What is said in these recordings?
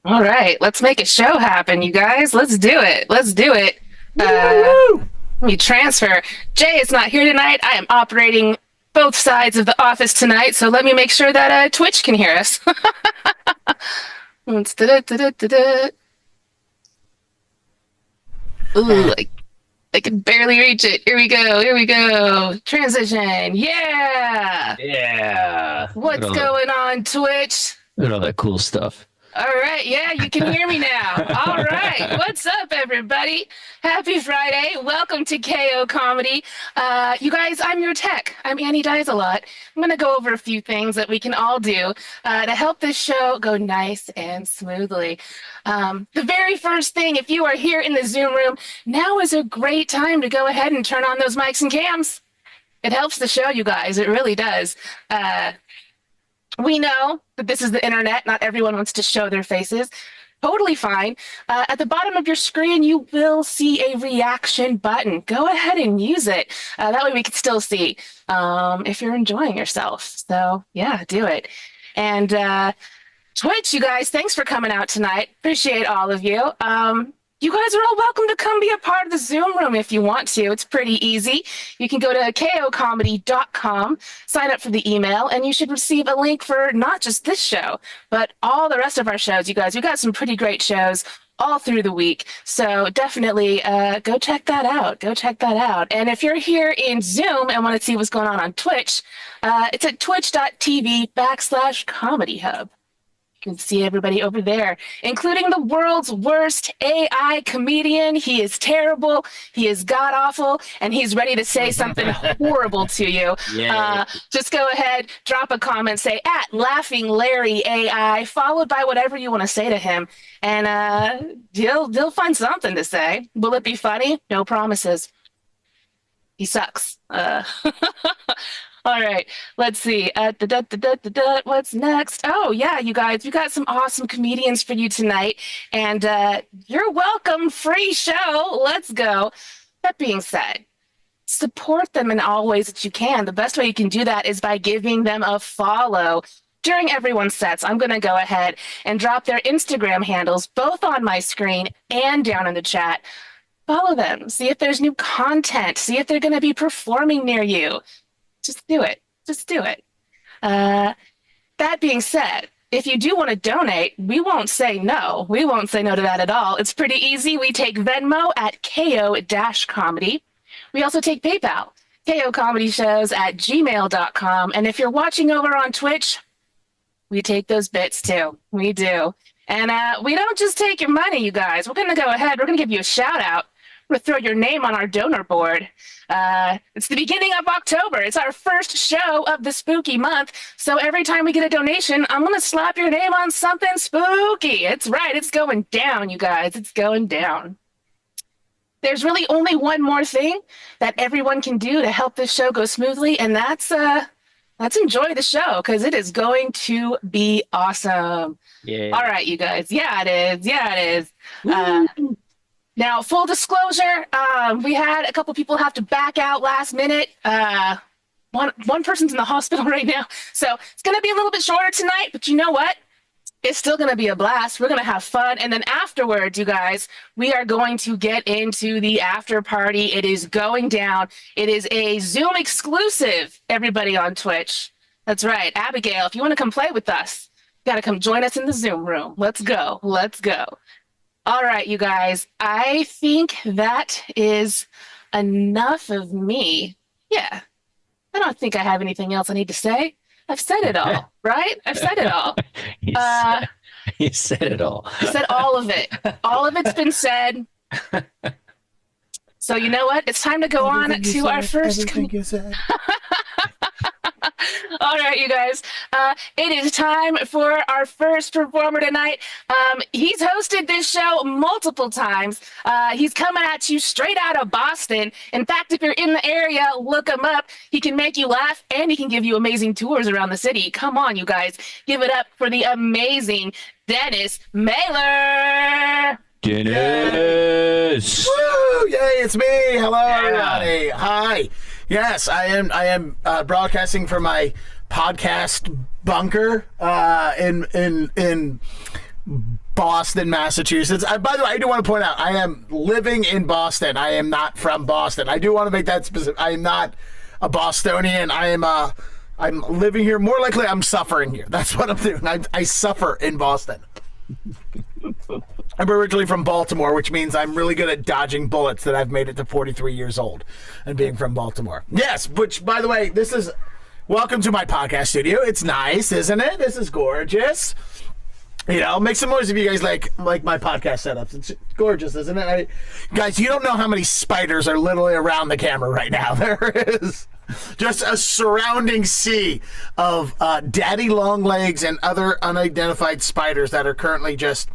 All right, let's make a show happen, you guys. Let's do it. Let's do it. Woo! Let me transfer. Jay is not here tonight. I am operating both sides of the office tonight, so let me make sure that Twitch can hear us. Ooh, I can barely reach it. Here we go. Here we go. Transition. Yeah. Yeah. What's going on, Twitch? Look at all that cool stuff. All right, yeah, you can hear me now. All right, what's up, everybody? Happy Friday. Welcome to KO Comedy. You guys, I'm your tech. I'm Annie Dies a Lot. I'm going to go over a few things that we can all do to help this show go nice and smoothly. The very first thing, if you are here in the Zoom room, now is a great time to go ahead and turn on those mics and cams. It helps the show, you guys. It really does. We know that this is the internet. Not everyone wants to show their faces. Totally fine. At the bottom of your screen, you will see a reaction button. Go ahead and use it. That way we can still see if you're enjoying yourself. So yeah, do it. And Twitch, you guys, thanks for coming out tonight. Appreciate all of you. You guys are all welcome to come be a part of the Zoom room if you want to. It's pretty easy. You can go to kocomedy.com, sign up for the email, and you should receive a link for not just this show, but all the rest of our shows, you guys. We've got some pretty great shows all through the week. So definitely go check that out. Go check that out. And if you're here in Zoom and want to see what's going on Twitch, it's at twitch.tv/Comedy Hub. You can see everybody over there, including the world's worst AI comedian. He is terrible, he is god-awful, and he's ready to say something horrible to you. Just go ahead, drop a comment, say at Laughing Larry AI, followed by whatever you want to say to him, and he'll find something to say. Will it be funny? No promises. He sucks. All right, let's see. What's next? Oh, yeah, you guys, we got some awesome comedians for you tonight, and you're welcome. Free show. Let's go. That being said, support them in all ways that you can. The best way you can do that is by giving them a follow. During everyone's sets, I'm going to go ahead and drop their Instagram handles both on my screen and down in the chat. Follow them. See if there's new content. See if they're going to be performing near you. Just do it. Just do it. That being said, if you do want to donate, we won't say no. We won't say no to that at all. It's pretty easy. We take Venmo at KO-comedy. We also take PayPal, KOComedyShows@gmail.com. And if you're watching over on Twitch, we take those bits too. We do. And we don't just take your money, you guys. We're going to go ahead. We're going to give you a shout out. We're going to throw your name on our donor board. It's the beginning of October. It's our first show of the spooky month. So every time we get a donation, I'm going to slap your name on something spooky. It's right. It's going down, you guys. It's going down. There's really only one more thing that everyone can do to help this show go smoothly, and that's enjoy the show because it is going to be awesome. Yeah. All right, you guys. Yeah, it is. Yeah, it is. Now, full disclosure, we had a couple people have to back out last minute. One person's in the hospital right now, so it's going to be a little bit shorter tonight, but you know what? It's still going to be a blast. We're going to have fun, and then afterwards, you guys, we are going to get into the after party. It is going down. It is a Zoom exclusive, everybody on Twitch. That's right. Abigail, if you want to come play with us, you got to come join us in the Zoom room. Let's go. Let's go. All right, you guys, I think that is enough of me. Yeah, I don't think I have anything else I need to say. I've said it all, right? I've said it all. You said it all. I said all of it. All of it's been said. So you know what? It's time to go on to our first. All right, you guys. It is time for our first performer tonight. He's hosted this show multiple times. He's coming at you straight out of Boston. In fact, if you're in the area, look him up. He can make you laugh, and he can give you amazing tours around the city. Come on, you guys. Give it up for the amazing Dennis Mailer. Dennis! Woo! Yay, it's me. Hello, everybody. Hi. Yes, I am broadcasting from my podcast bunker in Boston, Massachusetts. By the way, I do want to point out, I am living in Boston. I am not from Boston. I do want to make that specific. I am not a Bostonian. I'm living here. More likely, I'm suffering here. That's what I'm doing. I suffer in Boston. I'm originally from Baltimore, which means I'm really good at dodging bullets that I've made it to 43 years old and being from Baltimore. Yes, which, by the way, this is... Welcome to my podcast studio. It's nice, isn't it? This is gorgeous. You know, make some noise if you guys like my podcast setups. It's gorgeous, isn't it? Guys, you don't know how many spiders are literally around the camera right now. There is just a surrounding sea of daddy long legs and other unidentified spiders that are currently just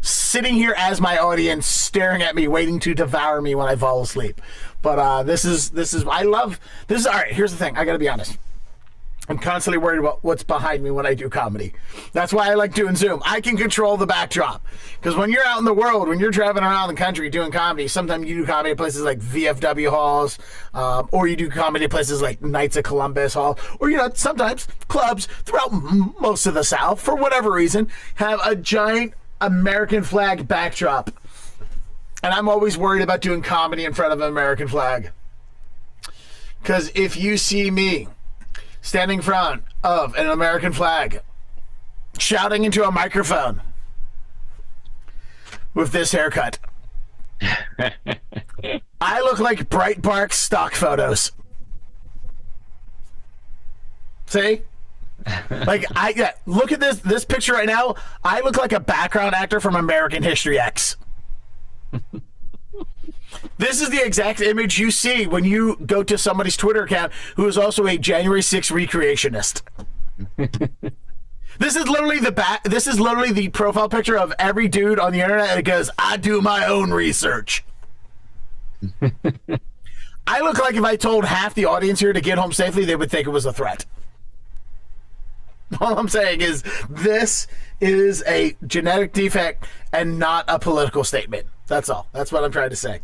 sitting here as my audience, staring at me, waiting to devour me when I fall asleep. But this is all right. Here's the thing. I got to be honest. I'm constantly worried about what's behind me when I do comedy. That's why I like doing Zoom. I can control the backdrop. Because when you're out in the world, when you're traveling around the country doing comedy, sometimes you do comedy at places like VFW halls, or you do comedy at places like Knights of Columbus Hall, or, you know, sometimes clubs throughout most of the South, for whatever reason, have a giant American flag backdrop. And I'm always worried about doing comedy in front of an American flag. Because if you see me standing in front of an American flag, shouting into a microphone with this haircut, I look like Breitbart stock photos. See? Like, look at this picture right now. I look like a background actor from American History X. This is the exact image you see when you go to somebody's Twitter account who is also a January 6th recreationist. This is literally the profile picture of every dude on the internet that goes, I do my own research. I look like if I told half the audience here to get home safely, they would think it was a threat. All I'm saying is this is a genetic defect and not a political statement. That's all. That's what I'm trying to say.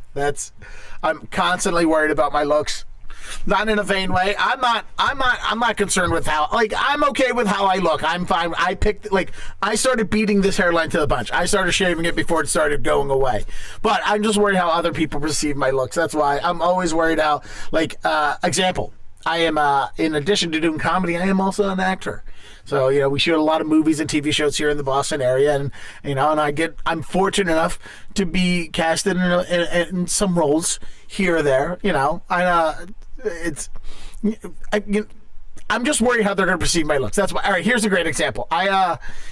I'm constantly worried about my looks. Not in a vain way. I'm not concerned with how, like, I'm okay with how I look. I'm fine. I started beating this hairline to the punch. I started shaving it before it started going away. But I'm just worried how other people perceive my looks. That's why I'm always worried how, example, I am, in addition to doing comedy, I am also an actor. So, you know, we shoot a lot of movies and TV shows here in the Boston area, and, you know, and I'm fortunate enough to be casted in some roles here or there, you know. I'm just worried how they're going to perceive my looks. That's why. All right, here's a great example.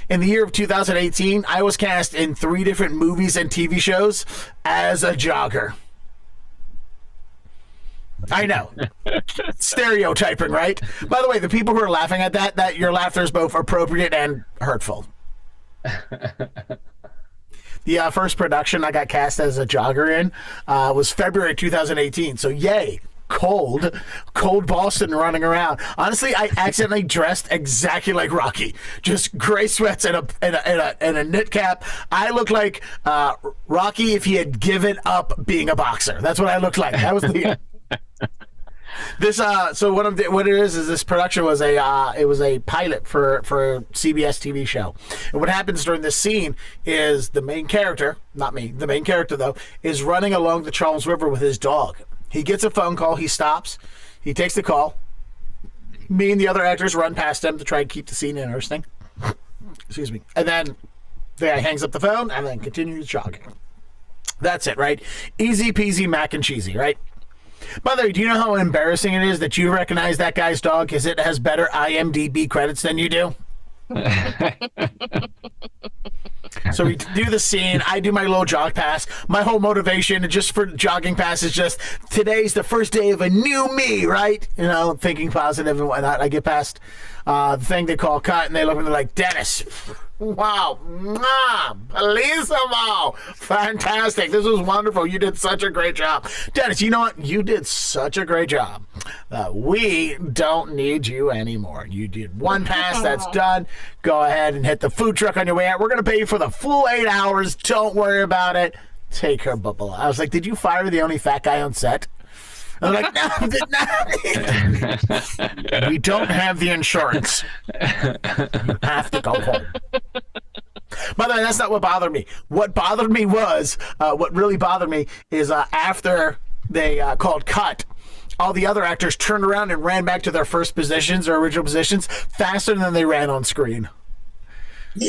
In the year of 2018, I was cast in 3 different movies and TV shows as a jogger. I know. Stereotyping, right? By the way, the people who are laughing at that your laughter is both appropriate and hurtful. The first production I got cast as a jogger in was February 2018. So yay. Cold Boston running around. Honestly, I accidentally dressed exactly like Rocky. Just gray sweats and a knit cap. I looked like Rocky if he had given up being a boxer. That's what I looked like. That was the... What it is this production was a pilot for a CBS TV show. And what happens during this scene is the main character, not me, the main character though, is running along the Charles River with his dog. He gets a phone call, he stops, he takes the call. Me and the other actors run past him to try and keep the scene interesting. Excuse me. And then the guy hangs up the phone and then continues jogging. That's it, right? Easy peasy mac and cheesy, right? By the way, do you know how embarrassing it is that you recognize that guy's dog because it has better IMDb credits than you do? So we do the scene. I do my little jog pass. My whole motivation just for jogging pass is just today's the first day of a new me, right? You know, thinking positive and whatnot. I get past the thing they call cut, and they look at me like, Dennis, wow, bellissimo, fantastic. This was wonderful. You did such a great job. Dennis, you know what? You did such a great job. We don't need you anymore. You did one pass. That's done. Go ahead and hit the food truck on your way out. We're going to pay you for the full 8 hours. Don't worry about it. Take her bubble. I was like, did you fire the only fat guy on set? I'm like, no, we don't have the insurance. You have to go home. By the way, that's not what bothered me. What bothered me was, what really bothered me is after they called cut, all the other actors turned around and ran back to their first positions or original positions faster than they ran on screen.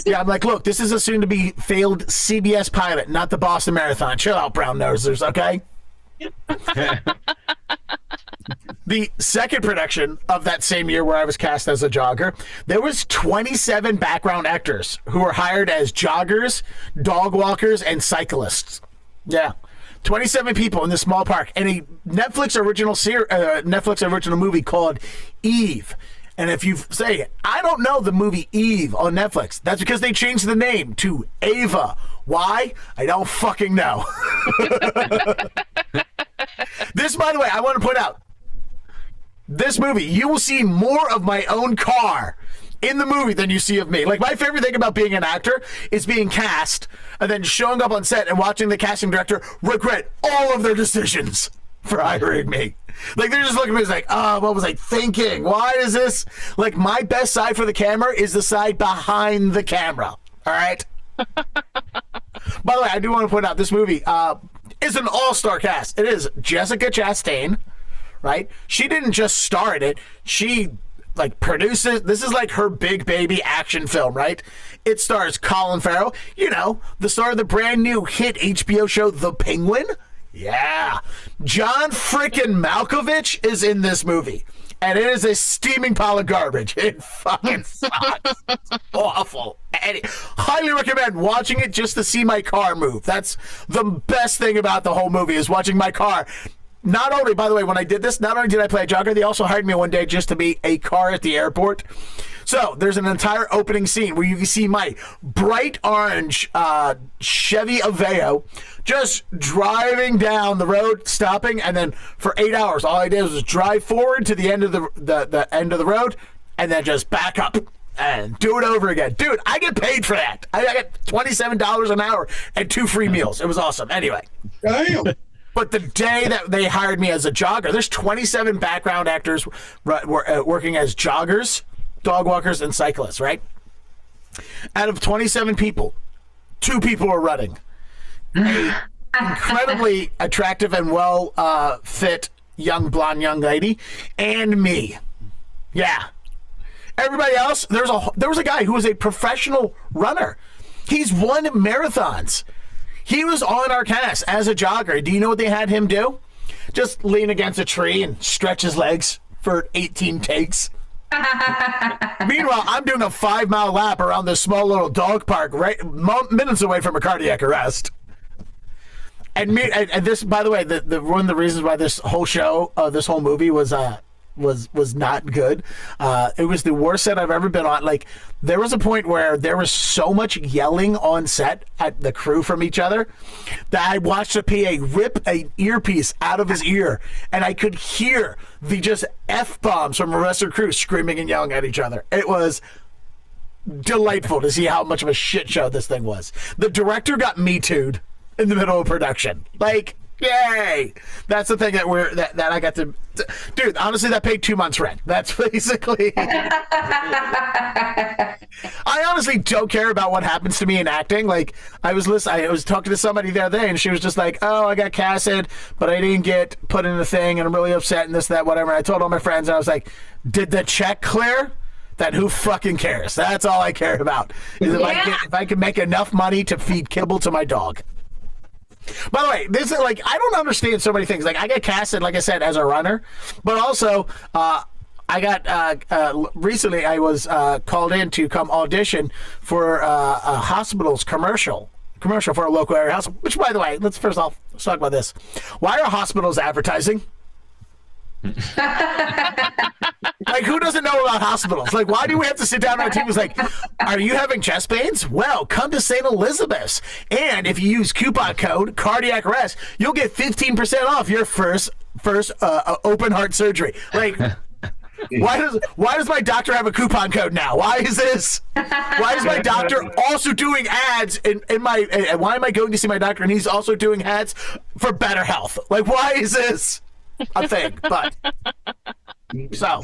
Yeah, I'm like, look, this is a soon-to-be failed CBS pilot, not the Boston Marathon. Chill out, brown nosers, okay? The second production of that same year where I was cast as a jogger, there was 27 background actors who were hired as joggers, dog walkers, and cyclists. Yeah. 27 people in this small park, and a Netflix original movie called Eve. And if you say, I don't know the movie Eve on Netflix, that's because they changed the name to Ava. Why? I don't fucking know. This, by the way, I want to point out, this movie, you will see more of my own car in the movie than you see of me. Like, my favorite thing about being an actor is being cast and then showing up on set and watching the casting director regret all of their decisions for hiring me. Like, they're just looking at me like, oh, what was I thinking? Why is this? Like, my best side for the camera is the side behind the camera. All right? By the way, I do want to point out this movie is an all-star cast. It is Jessica Chastain, right? She didn't just star in it. She produces. This is like her big baby action film, right? It stars Colin Farrell, the star of the brand new hit HBO show The Penguin. Yeah. John frickin' Malkovich is in this movie. And it is a steaming pile of garbage. It fucking sucks. It's awful. And highly recommend watching it just to see my car move. That's the best thing about the whole movie, is watching my car. Not only, by the way, when I did this, not only did I play a jogger, they also hired me one day just to be a car at the airport. So there's an entire opening scene where you can see my bright orange Chevy Aveo just driving down the road, stopping, and then for 8 hours, all I did was drive forward to the end of the end of the road, and then just back up and do it over again. Dude, I get paid for that. I got $27 an hour and 2 free meals. It was awesome. Anyway. Damn. But the day that they hired me as a jogger, there's 27 background actors working as joggers, dog walkers, and cyclists, right? Out of 27 people, 2 people are running. A incredibly attractive and well fit young blonde young lady, and me. Yeah. Everybody else, there was a guy who was a professional runner. He's won marathons. He was on our cast as a jogger. Do you know what they had him do? Just lean against a tree and stretch his legs for 18 takes. Meanwhile, I'm doing a 5-mile lap around this small little dog park right minutes away from a cardiac arrest. And this, by the way, one of the reasons why this whole show, this whole movie was not good. It was the worst set I've ever been on. Like, there was a point where there was so much yelling on set at the crew from each other that I watched a PA rip an earpiece out of his ear, and I could hear the just F-bombs from the rest of the crew screaming and yelling at each other. It was delightful to see how much of a shit show this thing was. The director got Me Too'd in the middle of production. Like, yay! That's the thing that I got to. Dude, honestly, that paid 2 months' rent. That's basically. I honestly don't care about what happens to me in acting. Like, I was talking to somebody the other day, and she was just like, "Oh, I got casted, but I didn't get put in the thing, and I'm really upset, and this, that, whatever." And I told all my friends, and I was like, "Did the check clear? Then who fucking cares? That's all I care about. Is if I can make enough money to feed kibble to my dog." By the way, this is like, I don't understand so many things. Like, I got casted, like I said, as a runner, but also I got recently I was called in to come audition for a hospital's commercial for a local area hospital. Which, by the way, let's talk about this. Why are hospitals advertising? Like, who doesn't know about hospitals? Like, why do we have to sit down on our team? It's like, are you having chest pains? Well, come to St. Elizabeth's, and if you use coupon code cardiac arrest, you'll get 15% off your first open heart surgery. Like, why does my doctor have a coupon code now? Why is this? Why is my doctor also doing ads in my? Why am I going to see my doctor and he's also doing ads for better health? Like, why is this a thing? But so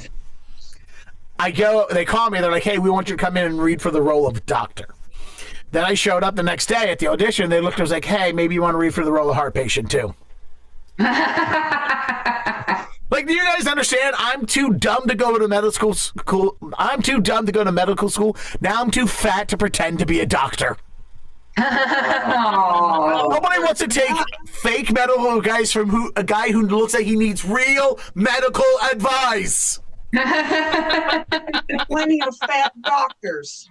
I go. They call me. They're like, "Hey, we want you to come in and read for the role of doctor." Then I showed up the next day at the audition. They looked and was like, hey, maybe you want to read for the role of heart patient too. Like, do you guys understand? I'm too dumb to go to medical school. I'm too dumb to go to medical school. Now I'm too fat to pretend to be a doctor. Nobody wants to take fake medical advice from a guy who looks like he needs real medical advice. Plenty of fat doctors.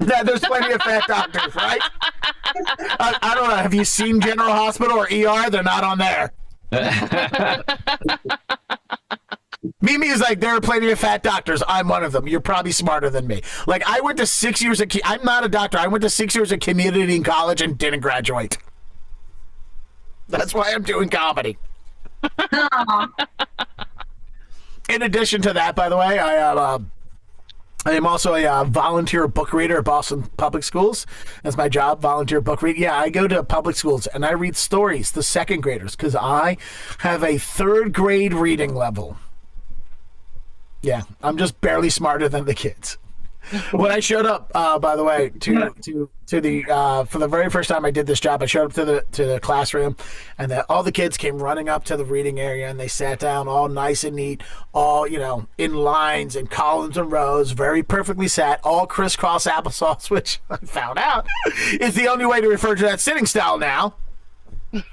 Yeah, there's plenty of fat doctors, right? I don't know. Have you seen General Hospital or ER? They're not on there. Mimi is like, there are plenty of fat doctors. I'm one of them. You're probably smarter than me. Like, I went to 6 years of... I'm not a doctor. I went to 6 years of community in college and didn't graduate. That's why I'm doing comedy. In addition to that, by the way, I am also a volunteer book reader at Boston Public Schools. That's my job, volunteer book reading. Yeah, I go to public schools and I read stories to second graders because I have a third grade reading level. Yeah, I'm just barely smarter than the kids. When I showed up, by the way, to the for the very first time I did this job, I showed up to the classroom, and all the kids came running up to the reading area, and they sat down all nice and neat, all in lines and columns and rows, very perfectly sat, all crisscross applesauce, which I found out is the only way to refer to that sitting style now. And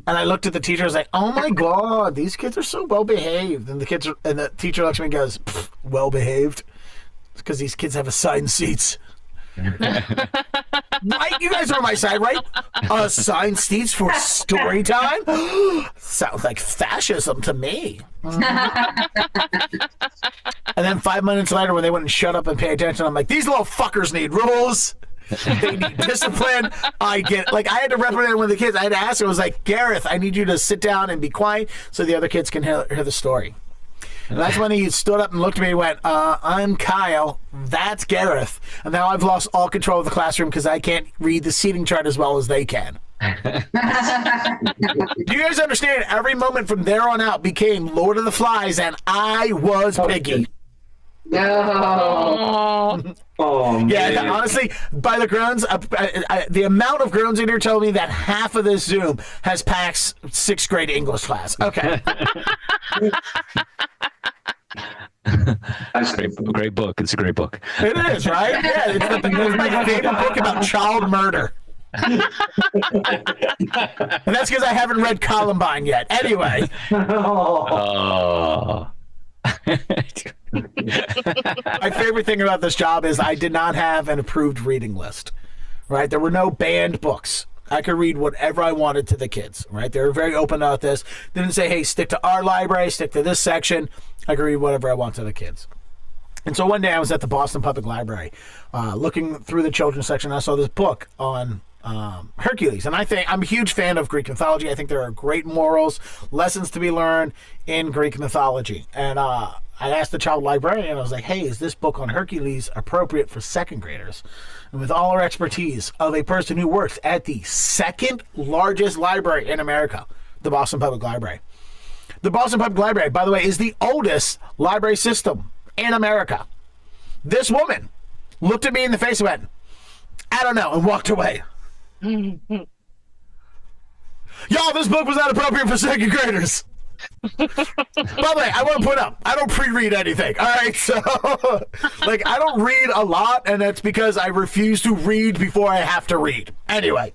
I looked at the teacher. I was like, "Oh my god, these kids are so well behaved." And the teacher looks at me and goes, "Well behaved? It's because these kids have assigned seats." Right? You guys are on my side, right? Assigned seats for story time? Sounds like fascism to me. And then 5 minutes later, when they wouldn't shut up and pay attention, I'm like, these little fuckers need rules. They need discipline. I had to reprimand one of the kids. I had to ask her, I was like, Gareth, I need you to sit down and be quiet so the other kids can hear the story. And that's when he stood up and looked at me and went, I'm Kyle. That's Gareth. And now I've lost all control of the classroom because I can't read the seating chart as well as they can. Do you guys understand? Every moment from there on out became Lord of the Flies, and I was Piggy. No. Oh, Yeah, man. honestly, by the groans, the amount of groans in here tell me that half of this Zoom has passed 6th grade English class. Okay. That's a great book. It's a great book. It is, right? Yeah, it's my favorite book about child murder. And that's because I haven't read Columbine yet. Anyway. Oh. My favorite thing about this job is I did not have an approved reading list, right? There were no banned books. I could read whatever I wanted to the kids, right? They were very open about this. Didn't say, hey, stick to our library, stick to this section. I could read whatever I want to the kids. And so one day I was at the Boston Public Library looking through the children's section. I saw this book on Hercules. And I'm a huge fan of Greek mythology. I think there are great morals, lessons to be learned in Greek mythology. And I asked the child librarian, I was like, hey, is this book on Hercules appropriate for 2nd graders? And with all our expertise of a person who works at the 2nd largest library in America, the Boston Public Library. The Boston Public Library, by the way, is the oldest library system in America. This woman looked at me in the face and went, I don't know, and walked away. Y'all, this book was not appropriate for 2nd graders. By the way, I want to point out, I don't pre-read anything. All right, so I don't read a lot, and that's because I refuse to read before I have to read. Anyway,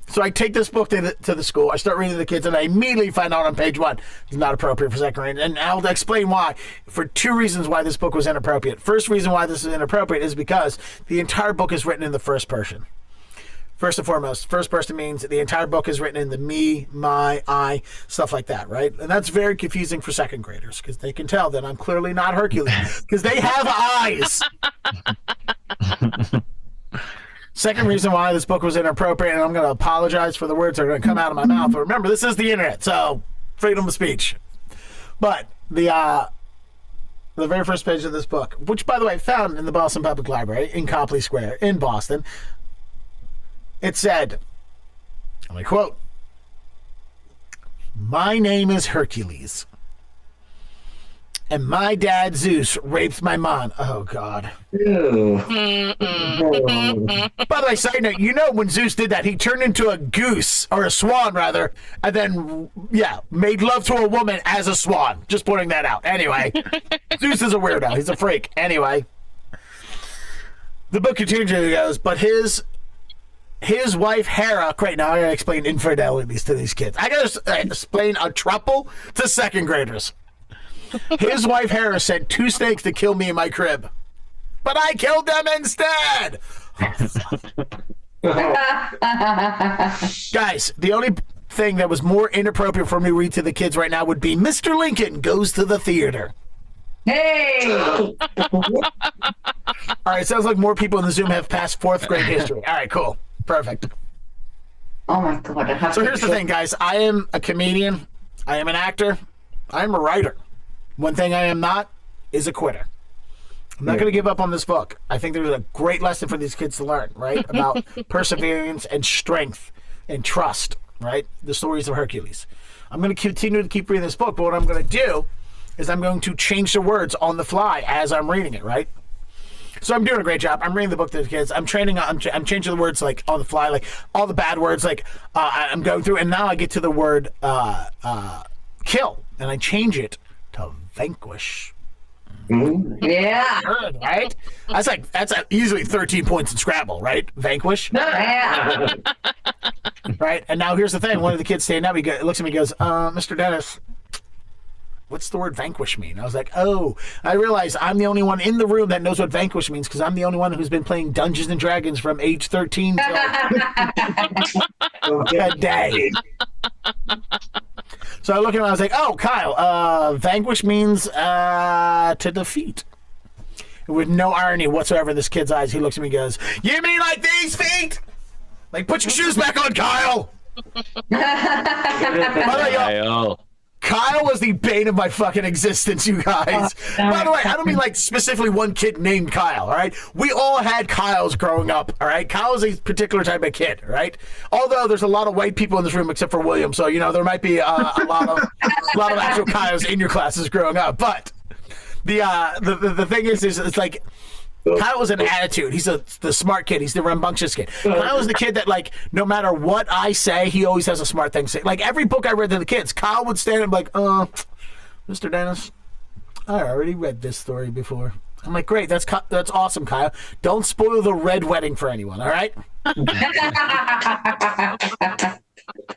so I take this book to the school. I start reading to the kids, and I immediately find out on page 1 it's not appropriate for 2nd grade. And I'll explain why. For 2 reasons why this book was inappropriate. First reason why this is inappropriate is because the entire book is written in the first person. First and foremost, first person means the entire book is written in the me, my, I, stuff like that, right? And that's very confusing for 2nd graders because they can tell that I'm clearly not Hercules because they have eyes. Second reason why this book was inappropriate, and I'm going to apologize for the words that are going to come out of my mouth. But remember, this is the internet, so freedom of speech. But the very first page of this book, which, by the way, found in the Boston Public Library in Copley Square in Boston, it said, and I quote, "My name is Hercules, and my dad Zeus raped my mom. Oh God. Ew. By the way, side note, you know when Zeus did that, he turned into a goose, or a swan rather, and then, made love to a woman as a swan. Just pointing that out. Anyway, Zeus is a weirdo. He's a freak. Anyway, the book continues and goes, but his wife Hera, great, now I gotta explain infidelities to these kids. I gotta explain a trouble to second graders. His wife Hera sent 2 snakes to kill me in my crib, but I killed them instead. Guys, the only thing that was more inappropriate for me to read to the kids right now would be Mr. Lincoln Goes to the Theater. Hey! All right, sounds like more people in the Zoom have passed 4th grade history. All right, cool. Perfect. Oh my God. I have So to here's the thing, guys. I am a comedian. I am an actor. I am a writer. One thing I am not is a quitter. I'm not going to give up on this book. I think there's a great lesson for these kids to learn, right? About perseverance and strength and trust, right? The stories of Hercules. I'm going to continue to keep reading this book, but what I'm going to do is I'm going to change the words on the fly as I'm reading it, right? So I'm doing a great job. I'm reading the book to the kids. I'm changing the words like on the fly, like all the bad words, like I'm going through, and now I get to the word kill, and I change it to vanquish. Yeah. Good, right? That's easily 13 points in Scrabble, right? Vanquish. Yeah. Right? And now here's the thing. One of the kids standing up, looks at me and goes, Mr. Dennis, what's the word vanquish mean? I was like, oh, I realize I'm the only one in the room that knows what vanquish means because I'm the only one who's been playing Dungeons and Dragons from age 13 till today. So I look at him and I was like, oh, Kyle, vanquish means to defeat. With no irony whatsoever in this kid's eyes, he looks at me and goes, you mean like these feet? Like, put your shoes back on, Kyle. By the way, y'all, Kyle was the bane of my fucking existence, you guys. By the way, I don't mean like specifically one kid named Kyle, all right? We all had Kyles growing up, all right? Kyle is a particular type of kid, all right? Although there's a lot of white people in this room except for William, so, you know, there might be a lot of actual Kyles in your classes growing up. But the thing is it's like, Kyle was an attitude. He's the smart kid. He's the rambunctious kid. Kyle was the kid that, like, no matter what I say, he always has a smart thing to say. Like, every book I read to the kids, Kyle would stand up like, Mr. Dennis, I already read this story before. I'm like, great, that's awesome, Kyle. Don't spoil the red wedding for anyone, all right?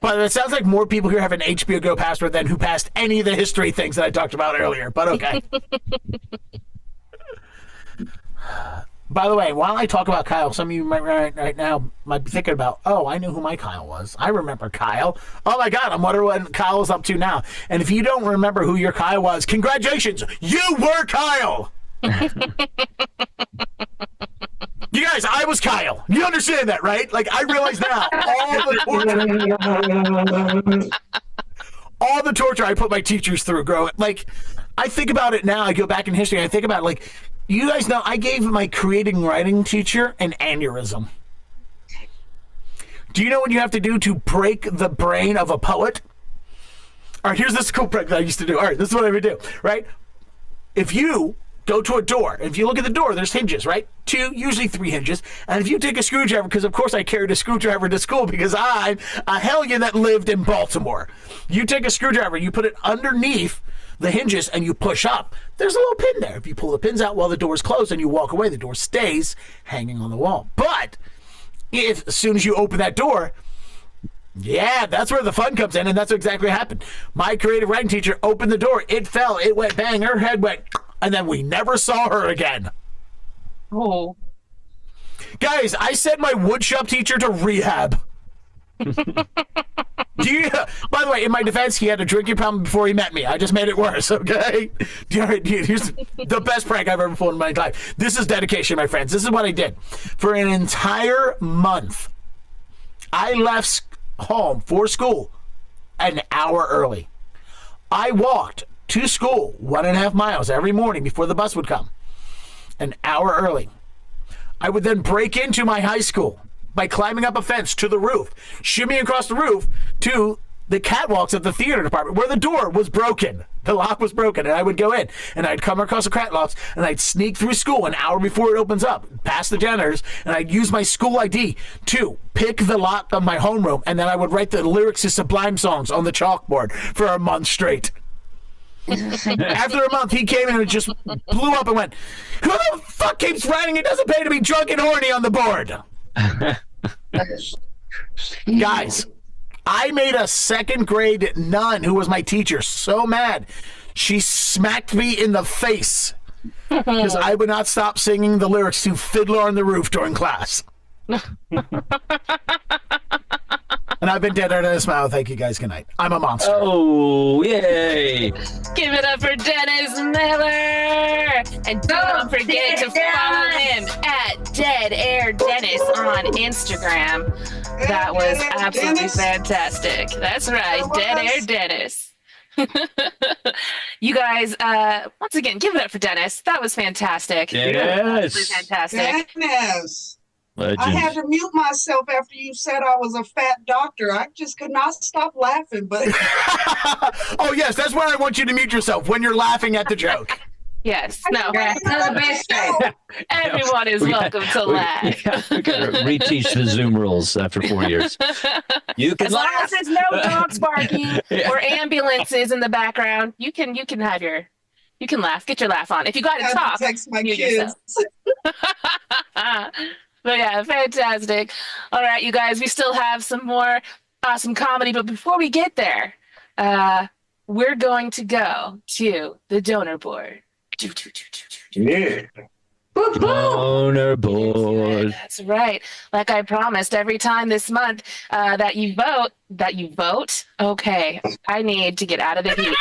But it sounds like more people here have an HBO Go password than who passed any of the history things that I talked about earlier, but okay. By the way, while I talk about Kyle, some of you right now might be thinking about, oh, I knew who my Kyle was. I remember Kyle. Oh my God, I'm wondering what Kyle is up to now. And if you don't remember who your Kyle was, congratulations, you were Kyle. You guys, I was Kyle. You understand that, right? Like, I realize now all the torture I put my teachers through growing. Like, I think about it now. I go back in history. And I think about, like, you guys know I gave my creating writing teacher an aneurysm. Do you know what you have to do to break the brain of a poet? All right, here's this cool prank that I used to do. All right, this is what I would do, right? If you go to a door, if you look at the door, there's hinges, right? 2, usually 3 hinges. And if you take a screwdriver, because of course I carried a screwdriver to school because I'm a hellion that lived in Baltimore. You take a screwdriver, you put it underneath the hinges and you push up. There's a little pin there. If you pull the pins out while the door's closed and you walk away, the door stays hanging on the wall. But if as soon as you open that door, yeah, that's where the fun comes in, and that's exactly what happened. My creative writing teacher opened the door, it fell, it went bang, her head went, and then we never saw her again. Oh. Guys, I sent my woodshop teacher to rehab. By the way, in my defense, he had a drinking problem before he met me. I just made it worse, okay? Here's the best prank I've ever pulled in my life. This is dedication, my friends. This is what I did. For an entire month, I left home for school an hour early. I walked to school 1.5 miles every morning before the bus would come. An hour early. I would then break into my high school by climbing up a fence to the roof, shimmying across the roof to the catwalks of the theater department where the door was broken. The lock was broken, and I would go in, and I'd come across the catwalks, and I'd sneak through school an hour before it opens up, past the janitors, and I'd use my school ID to pick the lock of my homeroom, and then I would write the lyrics to Sublime songs on the chalkboard for a month straight. After a month, he came in and just blew up and went, "Who the fuck keeps writing it doesn't pay to be drunk and horny on the board?" Guys, I made a second grade nun who was my teacher so mad. She smacked me in the face because I would not stop singing the lyrics to Fiddler on the Roof during class. And I've been dead out of the smile. Thank you guys. Good night. I'm a monster. Oh, yay. Give it up for Dennis Miller. And don't forget to follow him at Dead Air Dennis on Instagram. That was absolutely Dennis. fantastic. That's right, Dead Air Dennis. You guys, once again, give it up for Dennis. That was fantastic. Yes. Absolutely fantastic. Dennis. I Legend. had to mute myself after you said I was a fat doctor. I just could not stop laughing, but Oh, yes. That's where I want you to mute yourself, when you're laughing at the joke. Yes. No. That's the best way. Everyone is welcome to laugh. We gotta reteach the Zoom rules after 4 years. You can As long laugh. as there's no dogs barking or ambulances in the background, you can have your you can laugh. Get your laugh on. If you got I to had talk, to text my mute kids. yourself. But yeah, fantastic. All right, you guys, we still have some more awesome comedy, but before we get there, we're going to go to the donor board. Boop, boop. Donor board. That's right. Like I promised, every time this month that you vote. Okay, I need to get out of the heat.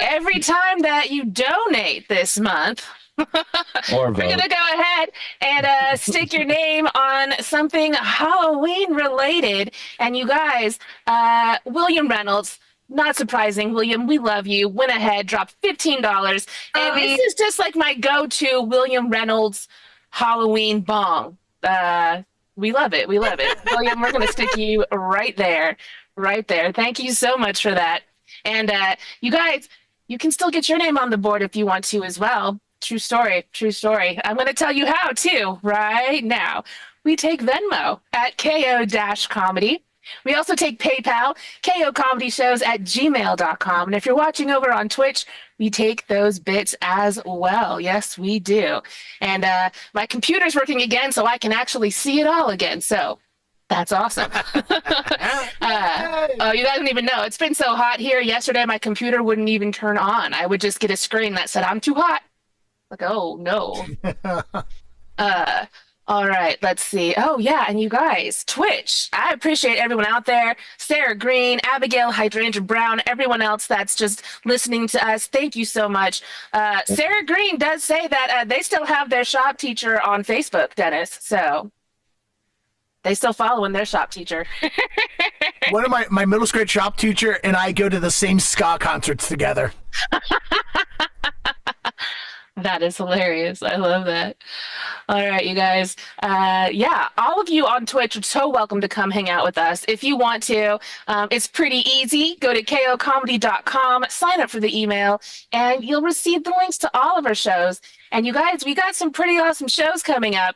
Every time that you donate this month, Or we're vote. gonna go ahead and stick your name on something Halloween related. And you guys, William Reynolds. Not surprising, William. We love you. Went ahead, dropped $15, and this is just like my go-to William Reynolds Halloween bong. We love it. We love it, William. We're gonna stick you right there, right there. Thank you so much for that. And you guys, you can still get your name on the board if you want to as well. True story. True story. I'm gonna tell you how too right now. We take Venmo at KO-comedy. We also take PayPal, KOComedyShows@gmail.com. And if you're watching over on Twitch, we take those bits as well. Yes, we do. And my computer's working again, so I can actually see it all again. So that's awesome. Oh, you guys don't even know. It's been so hot here. Yesterday, my computer wouldn't even turn on. I would just get a screen that said, "I'm too hot." Like, oh, no. All right, let's see. Oh, yeah, and you guys, Twitch. I appreciate everyone out there. Sarah Green, Abigail Hydrangea Brown, everyone else that's just listening to us. Thank you so much. Sarah Green does say that they still have their shop teacher on Facebook, Dennis. So they still following their shop teacher. One of my middle grade shop teacher and I go to the same ska concerts together. That is hilarious. I love that. All right, you guys. Yeah, all of you on Twitch are so welcome to come hang out with us. If you want to, it's pretty easy. Go to kocomedy.com, sign up for the email, and you'll receive the links to all of our shows. And you guys, we got some pretty awesome shows coming up.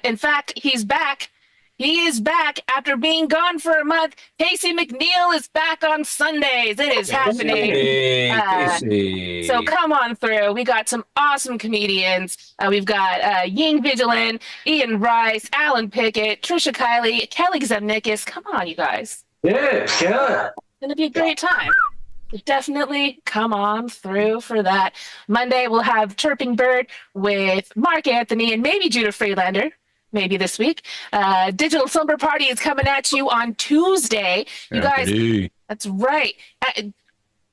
In fact, he's back. He is back after being gone for a month. Casey McNeil is back on Sundays. It is happening. Hey, Casey. So come on through. We got some awesome comedians. We've got Ying Vigilant, Ian Rice, Alan Pickett, Trisha Kiley, Kelly Zemnikis. Come on, you guys. Yeah, sure. It's going to be a great time. Definitely come on through for that. Monday, we'll have Chirping Bird with Mark Anthony and maybe Judah Friedlander. Maybe this week. Digital Slumber Party is coming at you on Tuesday. You guys, that's right.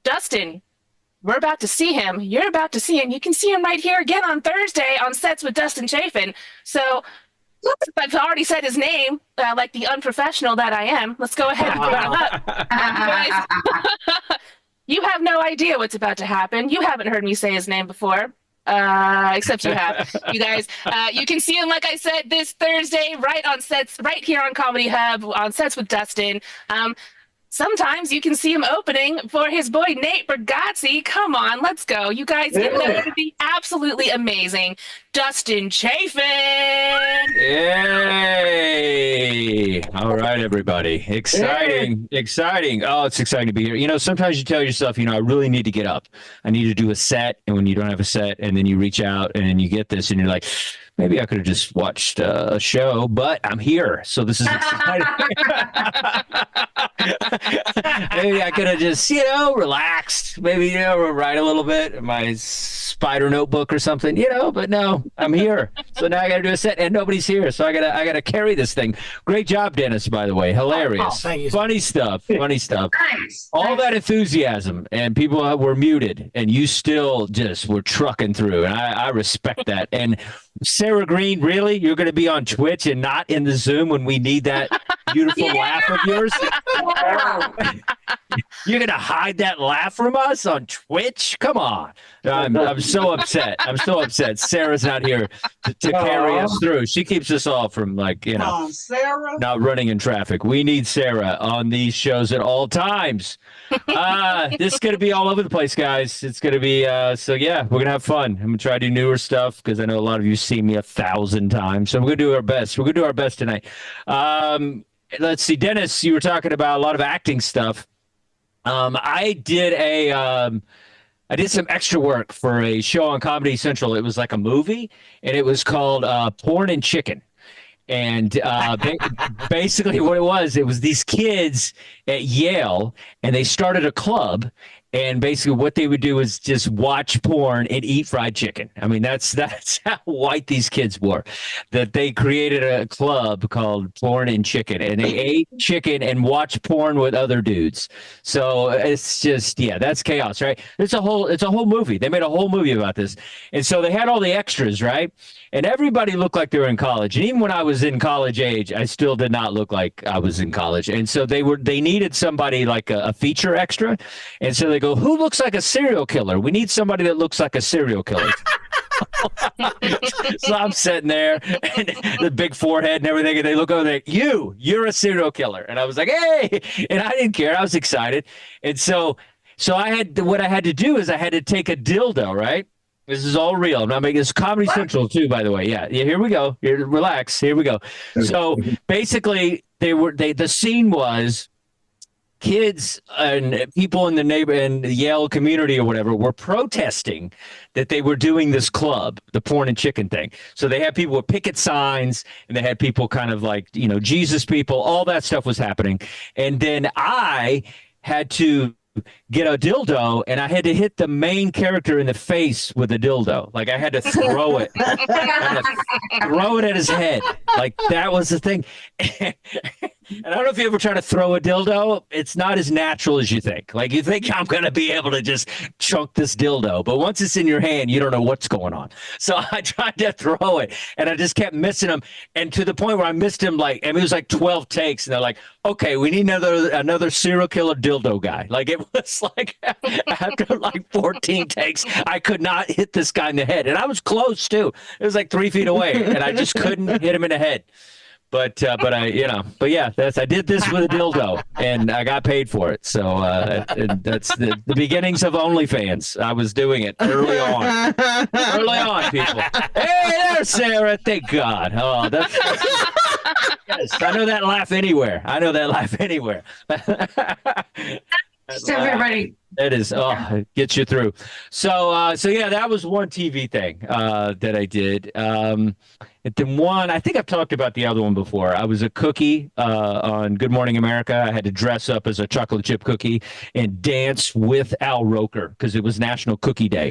Dustin, we're about to see him. You're about to see him. You can see him right here again on Thursday on Sets with Dustin Chafin. So I've already said his name, like the unprofessional that I am. Let's go ahead and throw him up. Guys, you have no idea what's about to happen. You haven't heard me say his name before. Except you have. You guys, you can see him, like I said, this Thursday, right on Sets, right here on Comedy Hub, on Sets with Dustin. Sometimes you can see him opening for his boy Nate Bargatze. Come on, let's go. You guys give it up to the absolutely amazing Dustin Chafin. Yay! All right, everybody. Exciting. Oh, it's exciting to be here. You know, sometimes you tell yourself, I really need to get up. I need to do a set. And when you don't have a set, and then you reach out and you get this and you're like, maybe I could have just watched a show, but I'm here. So this is exciting. Maybe I could have just, relaxed. Maybe, write a little bit in my spider notebook or something, but no, I'm here. So now I got to do a set and nobody's here. So I gotta carry this thing. Great job, Dennis, by the way. Hilarious. Thank you. Funny stuff. Thanks. All that enthusiasm, and people were muted and you still just were trucking through. And I respect that. And Sarah Green, really? You're going to be on Twitch and not in the Zoom when we need that beautiful laugh of yours? You're going to hide that laugh from us on Twitch? Come on. I'm so upset. Sarah's not here to carry us through. She keeps us all from, Sarah. not running in traffic. We need Sarah on these shows at all times. This is going to be all over the place, guys. It's going to be, we're going to have fun. I'm going to try to do newer stuff because I know a lot of you see me 1,000 times. So we're going to do our best. We're going to do our best tonight. Let's see, Dennis, you were talking about a lot of acting stuff. I did some extra work for a show on Comedy Central. It was like a movie, and it was called Porn and Chicken. And basically what it was these kids at Yale, and they started a club. And basically what they would do is just watch porn and eat fried chicken. I mean, that's how white these kids were, that they created a club called Porn and Chicken, and they ate chicken and watched porn with other dudes. So it's just, that's chaos, right? It's a whole movie. They made a whole movie about this. And so they had all the extras, right? And everybody looked like they were in college. And even when I was in college age, I still did not look like I was in college. And so they needed somebody like a feature extra. And so they go, who looks like a serial killer? We need somebody that looks like a serial killer. So I'm sitting there, and the big forehead and everything, and they look over there, you're a serial killer. And I was like, hey, and I didn't care. I was excited. And so what I had to do is I had to take a dildo, right? This is all real. I'm not making this Comedy Central too, by the way. Yeah. Here we go. Relax. Here we go. So basically the scene was kids and people in the Yale community or whatever were protesting that they were doing this club, the Porn and Chicken thing. So they had people with picket signs, and they had people kind of like, Jesus people, all that stuff was happening. And then I had to get a dildo, and I had to hit the main character in the face with a dildo. Like I had to throw it. Throw it at his head. Like that was the thing. And I don't know if you ever try to throw a dildo. It's not as natural as you think. Like you think I'm going to be able to just chunk this dildo. But once it's in your hand, you don't know what's going on. So I tried to throw it, and I just kept missing him. And to the point where I missed him, it was like 12 takes. And they're like, okay, we need another serial killer dildo guy. Like it was like after like 14 takes, I could not hit this guy in the head. And I was close too. It was like 3 feet away, and I just couldn't hit him in the head. But I did this with a dildo, and I got paid for it. So that's the beginnings of OnlyFans. I was doing it early on. People. Hey there, Sarah. Thank God. Oh, yes, I know that laugh anywhere. So everybody. It is. Oh, it gets you through. So that was one TV thing that I did. And then one, I think I've talked about the other one before. I was a cookie on Good Morning America. I had to dress up as a chocolate chip cookie and dance with Al Roker because it was National Cookie Day.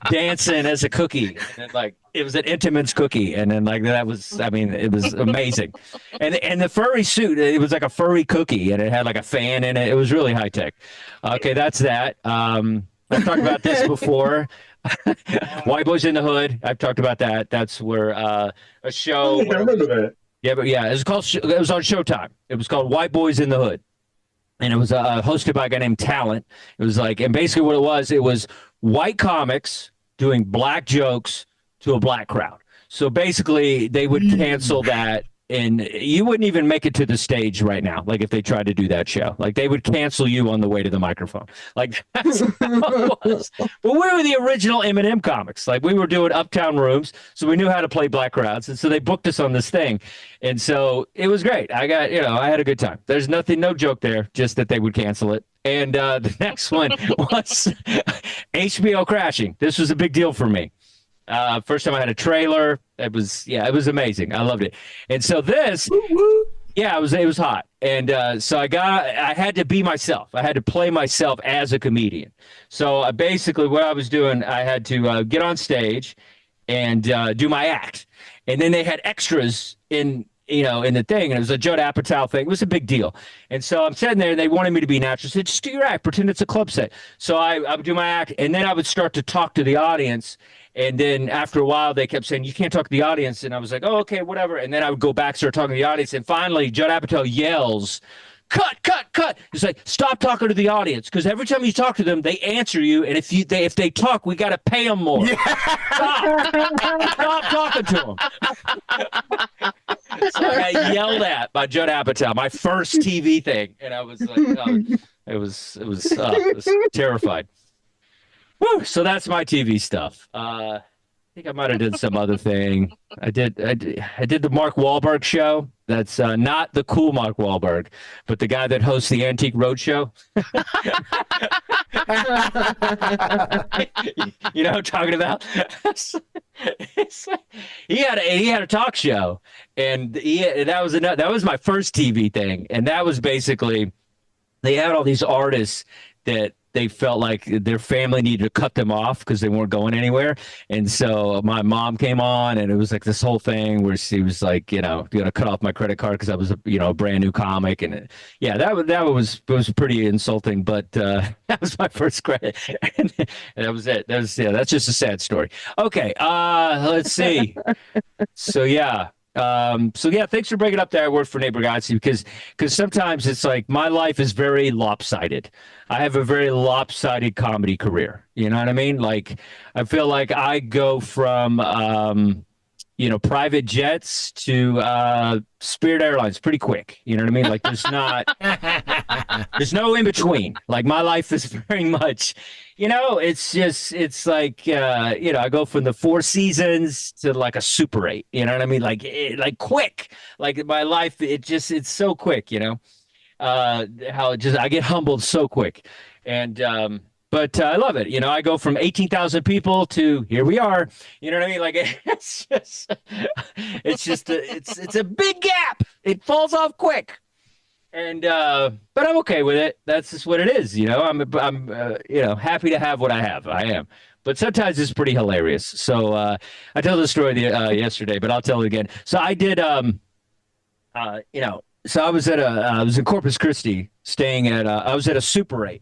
Dancing as a cookie. And it was an Intimates cookie. And then it was amazing. And the furry suit, it was like a furry cookie, and it had like a fan in it. It was really high tech. Okay, that's that. I've talked about this before. White Boys in the Hood. I've talked about that. That's where a show. I remember that. Yeah, but yeah, it was on Showtime. It was called White Boys in the Hood, and it was hosted by a guy named Talent. It was and basically what it was white comics doing black jokes to a black crowd. So basically, they would cancel that and you wouldn't even make it to the stage right now. Like if they tried to do that show, like they would cancel you on the way to the microphone. Like that's how it was. But we were the original Eminem comics. Like we were doing uptown rooms, so we knew how to play black crowds, and so they booked us on this thing, and so it was great. I had a good time. There's no joke there, just that they would cancel it. And the next one was HBO crashing. This was a big deal for me. First time I had a trailer. It was amazing. I loved it. And so this, it was hot. And so I had to be myself. I had to play myself as a comedian. So basically what I was doing, I had to get on stage and do my act. And then they had extras in the thing, and it was a Judd Apatow thing. It was a big deal. And so I'm sitting there, and they wanted me to be natural. I said, just do your act, pretend it's a club set. So I would do my act, and then I would start to talk to the audience. And then after a while, they kept saying, you can't talk to the audience. And I was like, oh, okay, whatever. And then I would go back, start talking to the audience. And finally, Judd Apatow yells, cut. It's like, stop talking to the audience. Because every time you talk to them, they answer you. And if they talk, we got to pay them more. Yeah. Stop talking to them. So I got yelled at by Judd Apatow, my first TV thing. And I was like, I was terrified. Whew, so that's my TV stuff. I think I might have did some other thing. I did the Mark Wahlberg show. That's not the cool Mark Wahlberg, but the guy that hosts the Antique Roadshow. You know what I'm talking about? He had a talk show, and that was my first TV thing, and that was basically they had all these artists that they felt like their family needed to cut them off because they weren't going anywhere. And so my mom came on, and it was like this whole thing where she was like, you're going to cut off my credit card because I was a brand new comic. And that was pretty insulting, but that was my first credit. And that was it. That's just a sad story. Okay. Let's see. Thanks for bringing up that word for neighbor Godsey, because sometimes it's like my life is very lopsided. I have a very lopsided comedy career. You know what I mean? Like I feel like I go from private jets to Spirit Airlines pretty quick. You know what I mean? Like there's no in between. Like my life is very much, it's like, I go from the Four Seasons to like a Super 8, you know what I mean? Like quick, like my life, it's so quick, how I get humbled so quick. And, but I love it. I go from 18,000 people to here we are. You know what I mean? Like it's a big gap. It falls off quick. And but I'm okay with it. That's just what it is. I'm happy to have what I have. I am. But sometimes it's pretty hilarious. So I told the story yesterday, but I'll tell it again. So I did. So I was in Corpus Christi, staying at. I was at a Super 8.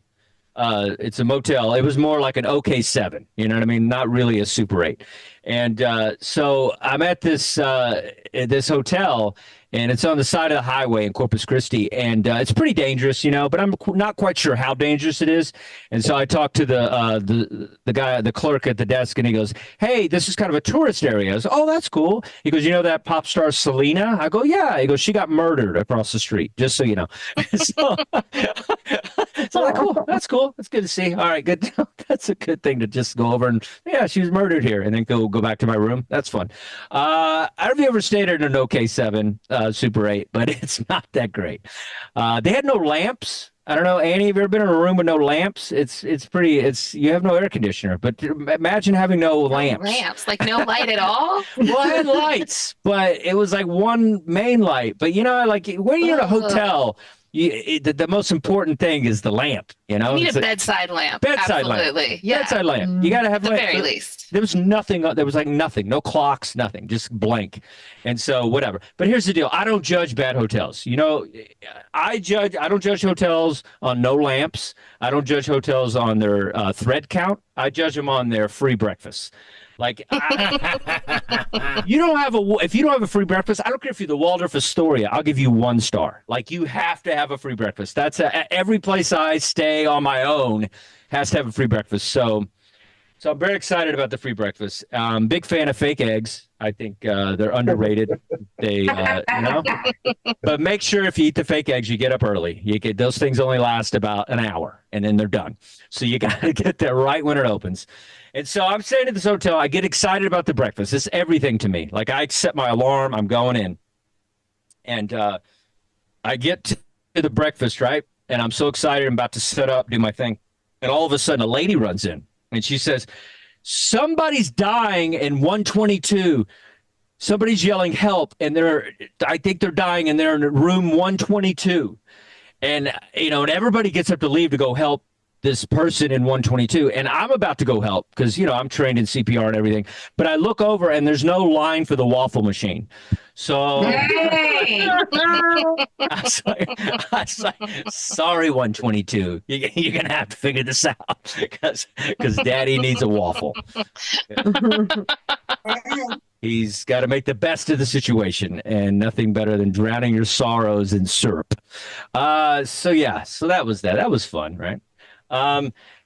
It's a motel. It was more like an OK7, you know what I mean? Not really a Super 8. And so I'm at this hotel, and it's on the side of the highway in Corpus Christi, and it's pretty dangerous, but I'm not quite sure how dangerous it is. And so I talked to the guy, the clerk at the desk, and he goes, "Hey, this is kind of a tourist area." I was, "Oh, that's cool." He goes, "You know that pop star Selena?" I go, "Yeah." He goes, "She got murdered across the street, just so you know." So I'm like, "Cool, that's cool. That's good to see. All right, good. That's a good thing to just go over and she was murdered here, and then go back to my room. That's fun." I don't know if you ever stayed in an OK7 Super 8, but it's not that great. They had no lamps. I don't know, Annie, have you ever been in a room with no lamps? You have no air conditioner, but imagine having no lamps. Lamps, like no light at all? Well, I had lights, but it was like one main light. But like when you're in a hotel, the most important thing is the lamp. You need a bedside lamp. Bedside Absolutely. lamp. Yeah. Bedside lamp. You got to have At the lamp. very least. There was nothing. There was like nothing. No clocks. Nothing. Just blank. And so whatever. But here's the deal. I don't judge bad hotels. I don't judge hotels on no lamps. I don't judge hotels on their thread count. I judge them on their free breakfast. Like, if you don't have a free breakfast, I don't care if you're the Waldorf Astoria, I'll give you 1 star. Like, you have to have a free breakfast. That's every place I stay on my own has to have a free breakfast. So So I'm very excited about the free breakfast. Big fan of fake eggs. I think they're underrated. They, but make sure if you eat the fake eggs, you get up early. You get those things only last about an hour, and then they're done. So you got to get there right when it opens. And so I'm staying at this hotel. I get excited about the breakfast. It's everything to me. Like I set my alarm. I'm going in, and I get to the breakfast, right? And I'm so excited. I'm about to set up, do my thing, and all of a sudden a lady runs in. And she says, somebody's dying in 122. Somebody's yelling help. And I think they're dying and they're in room 122. And, and everybody gets up to leave to go help this person in 122. And I'm about to go help because, I'm trained in CPR and everything. But I look over and there's no line for the waffle machine. So Yay! I was like, sorry, 122. You're going to have to figure this out because Daddy needs a waffle. He's got to make the best of the situation, and nothing better than drowning your sorrows in syrup. So that was that. That was fun, right?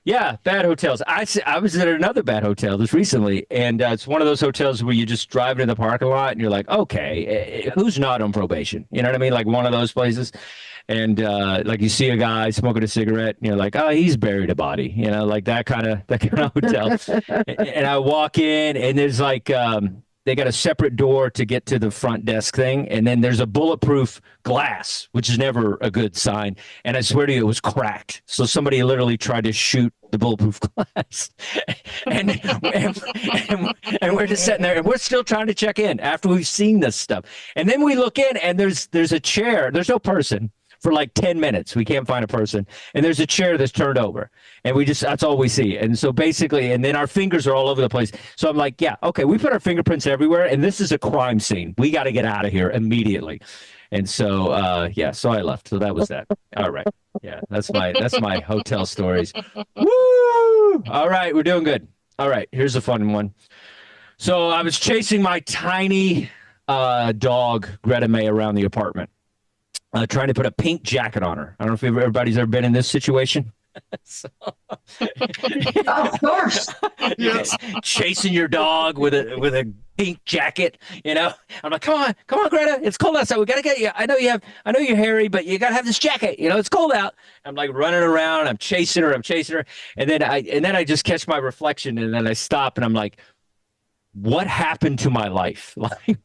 Yeah, bad hotels. I was at another bad hotel just recently, and it's one of those hotels where you just drive into the parking lot and you're like, okay, who's not on probation? You know what I mean? Like one of those places. And like you see a guy smoking a cigarette and you're like, oh, he's buried a body, like that kind of hotel. And I walk in and there's like, they got a separate door to get to the front desk thing. And then there's a bulletproof glass, which is never a good sign. And I swear to you, it was cracked. So somebody literally tried to shoot the bulletproof glass. and we're just sitting there and we're still trying to check in after we've seen this stuff. And then we look in and there's a chair. There's no person. For like 10 minutes. We can't find a person. And there's a chair that's turned over. And that's all we see. And so basically, and then our fingers are all over the place. So I'm like, yeah, okay, we put our fingerprints everywhere. And this is a crime scene. We got to get out of here immediately. And so, so I left. So that was that. All right. Yeah, that's my hotel stories. Woo! All right, we're doing good. All right, here's a fun one. So I was chasing my tiny dog, Greta May, around the apartment. Trying to put a pink jacket on her. I don't know if everybody's ever been in this situation. Of course. Yes. Chasing your dog with a pink jacket, I'm like, come on, Greta, it's cold outside. We gotta get you. I know you're hairy, but you gotta have this jacket. It's cold out. I'm like running around. I'm chasing her. And then I just catch my reflection, and then I stop, and I'm like, what happened to my life? Like,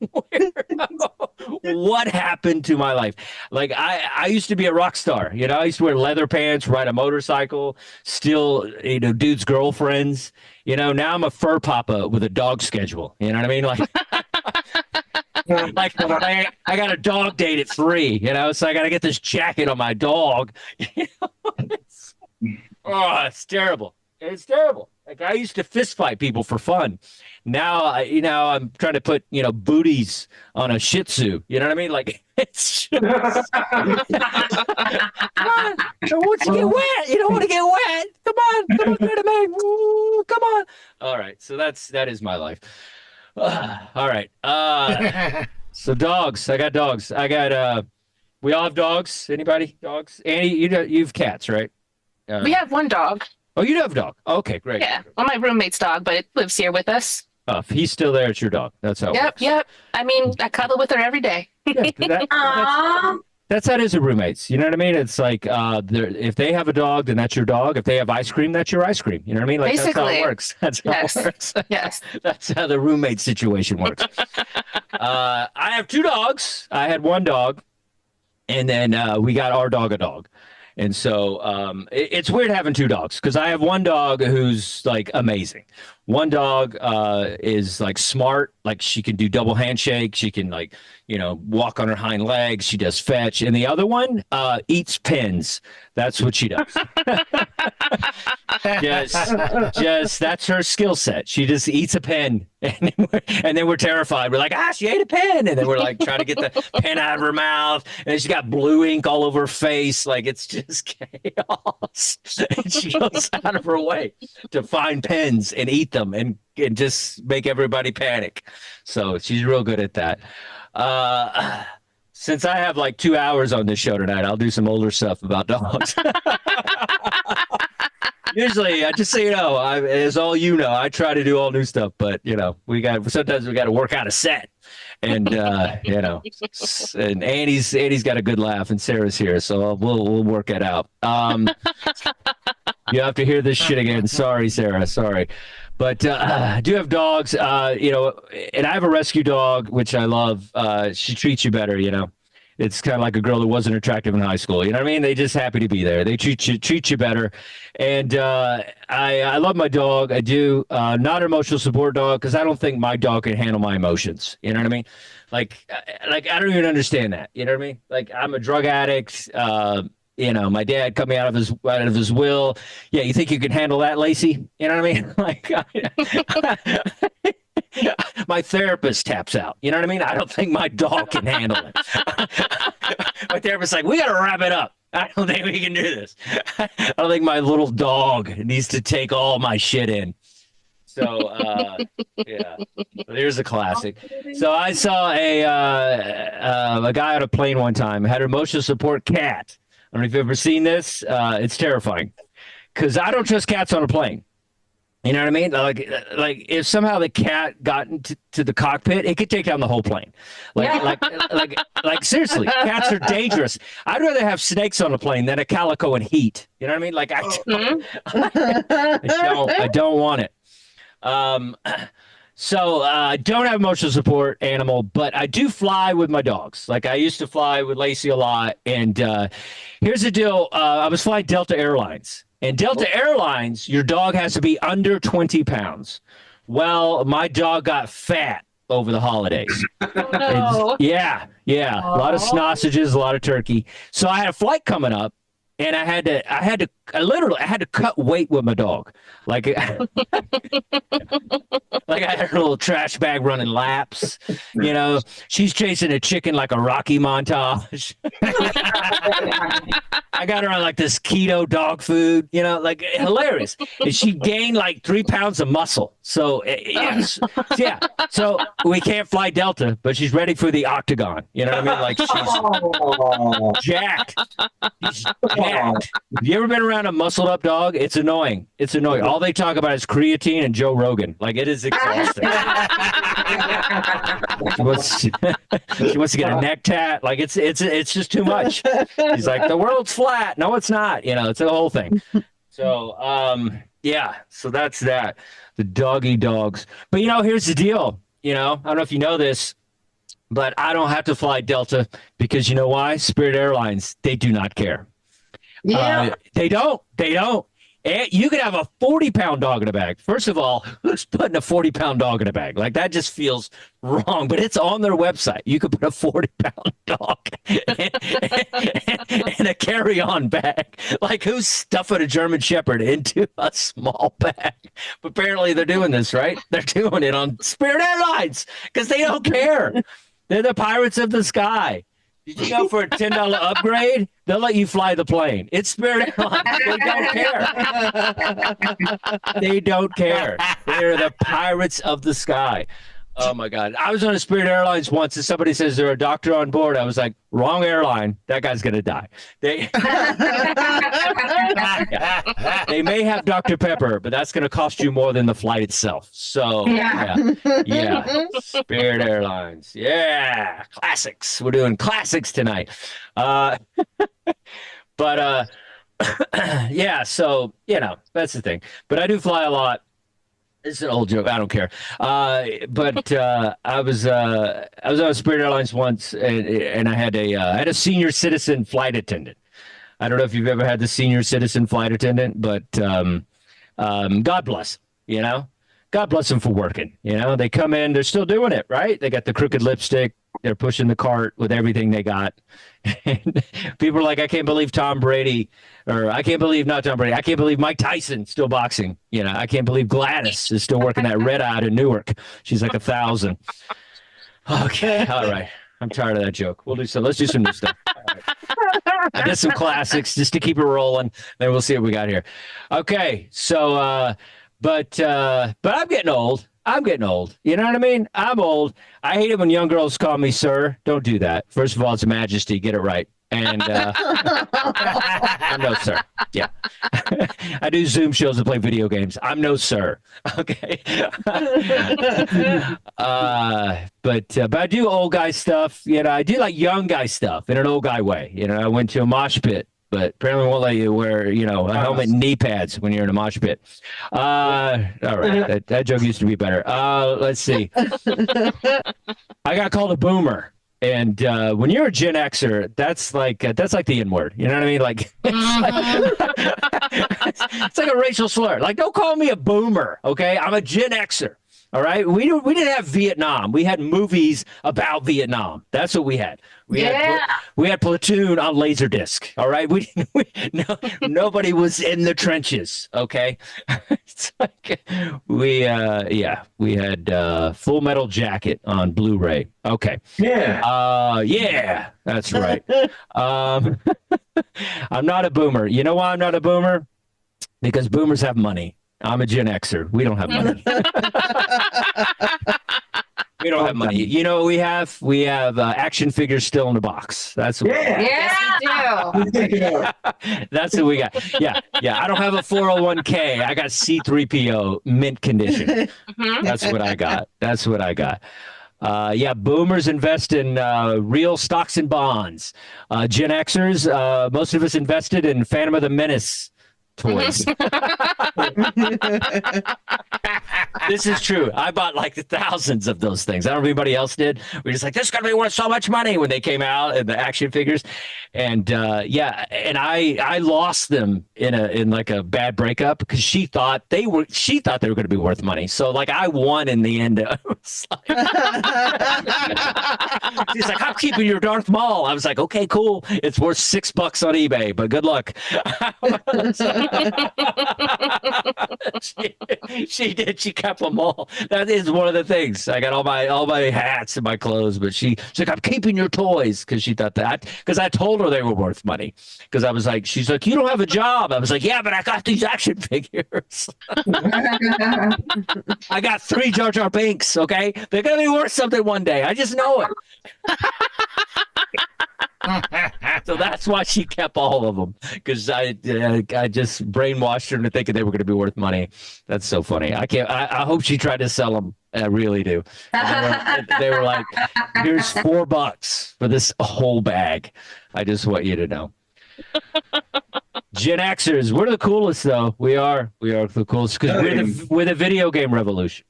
what happened to my life? Like, I used to be a rock star. I used to wear leather pants, ride a motorcycle, steal, dudes' girlfriends. Now I'm a fur papa with a dog schedule. You know what I mean? Like, I got a dog date at 3, so I got to get this jacket on my dog. It's terrible. It's terrible. Like, I used to fist fight people for fun. Now, I'm trying to put, booties on a Shih Tzu. You know what I mean? Like, it's just... I want you to get wet. You don't want to get wet. Come on, Greta May. Come on. All right. So that is my life. All right. So dogs. I got dogs. We all have dogs. Anybody? Dogs? Annie, you have cats, right? We have one dog. Oh, you do have a dog. Okay, great. Yeah. Well, my roommate's dog, but it lives here with us. Oh, if he's still there, it's your dog. That's how it works. Yep. I mean, I cuddle with her every day. Aww. That's how it is with roommates. You know what I mean? It's like if they have a dog, then that's your dog. If they have ice cream, that's your ice cream. You know what I mean? Like, basically. That's how it works. That's how it works. Yes. That's how the roommate situation works. I have 2 dogs. I had 1 dog, and then we got our dog a dog. And so it's weird having 2 dogs because I have 1 dog who's like amazing. 1 dog is like smart, like she can do double handshake. She can walk on her hind legs. She does fetch. And the other one eats pins. That's what she does. just that's her skill set. She just eats a pen, and then we're terrified. We're like, she ate a pen, and then we're like trying to get the pen out of her mouth, and then she's got blue ink all over her face. Like, it's just chaos. And she goes out of her way to find pens and eat them and just make everybody panic. So she's real good at that. Since I have like 2 hours on this show tonight, I'll do some older stuff about dogs. Usually, just so you know, as all you know, I try to do all new stuff, but sometimes we got to work out a set, and and Annie's got a good laugh, and Sarah's here, so we'll work it out. You have to hear this shit again. Sorry, Sarah. Sorry. But I do have dogs, and I have a rescue dog, which I love. She treats you better, It's kind of like a girl that wasn't attractive in high school. You know what I mean? They just happy to be there. They treat you better. And I love my dog. I do. Not an emotional support dog because I don't think my dog can handle my emotions. You know what I mean? Like I don't even understand that. You know what I mean? Like I'm a drug addict. My dad cut me out of his will. Yeah, you think you can handle that, Lacey? You know what I mean? Like, my therapist taps out. You know what I mean? I don't think my dog can handle it. My therapist's like, we got to wrap it up. I don't think we can do this. I don't think my little dog needs to take all my shit in. So, yeah, there's a classic. So I saw a guy on a plane one time, had an emotional support cat. I don't know if you've ever seen this. It's terrifying because I don't trust cats on a plane. You know what I mean? Like if somehow the cat got into the cockpit, it could take down the whole plane. Like seriously, cats are dangerous. I'd rather have snakes on a plane than a calico in heat. You know what I mean? Like I don't want it. So I don't have emotional support animal, but I do fly with my dogs. Like I used to fly with Lacey a lot. And here's the deal. I was flying Delta Airlines. And Delta Airlines, your dog has to be under 20 pounds. Well, my dog got fat over the holidays. No. Yeah. A lot of sausages, a lot of turkey. So I had a flight coming up. And I had to cut weight with my dog. Like I had her little trash bag running laps. She's chasing a chicken like a Rocky montage. I got her on like this keto dog food, like hilarious. And she gained like 3 pounds of muscle. So yes, yeah. So we can't fly Delta, but she's ready for the octagon. You know what I mean? Like she's jacked. She's jacked. Have you ever been around a muscled up dog? It's annoying. All they talk about is creatine and Joe Rogan. Like it is exhausting. She wants to get a neck tat. Like it's just too much. She's like, the world's flat. No, it's not. It's a whole thing. So yeah. So that's that. The doggy dogs. But here's the deal. I don't know if you know this, but I don't have to fly Delta because you know why? Spirit Airlines, they do not care. Yeah. They don't. And you could have a 40-pound dog in a bag. First of all, who's putting a 40-pound dog in a bag? Like that just feels wrong. But it's on their website. You could put a 40-pound dog in a carry-on bag. Like who's stuffing a German Shepherd into a small bag? But apparently they're doing this, right? They're doing it on Spirit Airlines because they don't care. They're the pirates of the sky. Did you know for a $10 upgrade, they'll let you fly the plane? It's Spirit Airlines. They don't care. They don't care. They're the pirates of the sky. Oh, my God. I was on a Spirit Airlines once, and somebody says there's a doctor on board. I was like, wrong airline. That guy's going to die. They may have Dr. Pepper, but that's going to cost you more than the flight itself. So, yeah. Spirit Airlines. Yeah. Classics. We're doing classics tonight. But, yeah, so, that's the thing. But I do fly a lot. It's an old joke. I don't care. But I was on Spirit Airlines once, and I had a senior citizen flight attendant. I don't know if you've ever had the senior citizen flight attendant, but God bless. God bless them for working. They come in, they're still doing it, right? They got the crooked lipstick. They're pushing the cart with everything they got. And people are like, I can't believe Tom Brady, or I can't believe not Tom Brady. I can't believe Mike Tyson still boxing. I can't believe Gladys is still working that Red Eye in Newark. She's like 1,000. Okay. All right. I'm tired of that joke. Let's do some new stuff. All right. I did some classics just to keep it rolling. Then we'll see what we got here. Okay. So, but I'm getting old. I'm getting old. You know what I mean? I'm old. I hate it when young girls call me sir. Don't do that. First of all, it's a majesty. Get it right. And I'm no sir. Yeah. I do Zoom shows and play video games. I'm no sir. Okay. But I do old guy stuff. You know, I do like young guy stuff in an old guy way. You know, I went to a mosh pit, but apparently won't let you wear, you know, a helmet and knee pads when you're in a mosh pit. All right. That joke used to be better. Let's see. I got called a boomer. And when you're a Gen Xer, that's like the N word. You know what I mean? Like it's like a racial slur. Like, don't call me a boomer, okay? I'm a Gen Xer. All right. We didn't have Vietnam. We had movies about Vietnam. That's what we had. We had Platoon on Laserdisc. All right. Nobody was in the trenches. Okay. It's like we had Full Metal Jacket on Blu-ray. Okay. Yeah. That's right. I'm not a boomer. You know why I'm not a boomer? Because boomers have money. I'm a Gen Xer. We don't have money. We don't have money. You know what we have? We have action figures still in the box. That's what we do. That's what we got. Yeah. I don't have a 401k. I got C3PO mint condition. That's what I got. Boomers invest in real stocks and bonds. Gen Xers, most of us invested in Phantom of the Menace toys. This is true. I bought like thousands of those things. I don't know if anybody else did. We're just like, this is going to be worth so much money when they came out and the action figures. And and I lost them in like a bad breakup because she thought they were going to be worth money. So like I won in the end. She's like, I'm keeping your Darth Maul. I was like, okay, cool. It's worth $6 on eBay, but good luck. She did. She kept them all. That is one of the things. I got all my hats and my clothes, but she's like, I'm keeping your toys because she thought that because I told her they were worth money. Because I was like, she's like, you don't have a job. I was like, yeah, but I got these action figures. I got 3 Jar Jar Binks. Okay, they're gonna be worth something one day. I just know it. So that's why she kept all of them because I just brainwashed her into thinking they were going to be worth money. That's so funny. I hope she tried to sell them. I really do. They were like, here's $4 for this whole bag. I just want you to know. Gen Xers, we're the coolest though. We are the coolest because we're the video game revolution.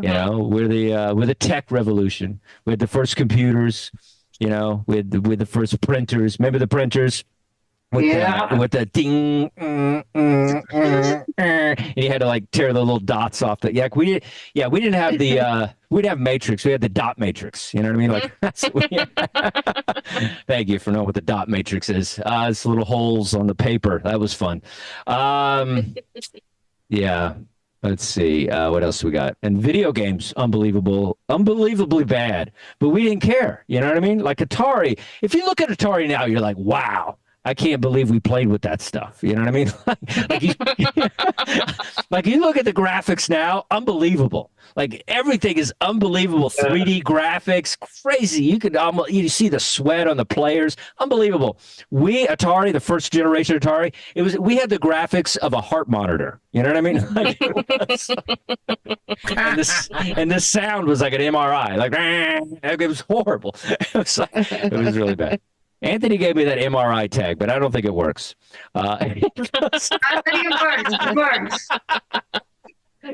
You know, we're the tech revolution. We had the first computers. You know, with the first printers. Remember the printers? With the ding, and you had to like tear the little dots off. We didn't have the we'd have matrix. We had the dot matrix. You know what I mean? Like that's what Thank you for knowing what the dot matrix is. It's little holes on the paper. That was fun. Yeah. Let's see. What else we got? And video games, unbelievably bad. But we didn't care. You know what I mean? Like Atari. If you look at Atari now, you're like, wow, I can't believe we played with that stuff. You know what I mean? Like you look at the graphics now, unbelievable. Like everything is unbelievable. 3D graphics, crazy. You see the sweat on the players, unbelievable. Atari, the first generation Atari, we had the graphics of a heart monitor. You know what I mean? Like and the sound was like an MRI. Like it was horrible. It was really bad. Anthony gave me that MRI tag, but I don't think it works. I think it works.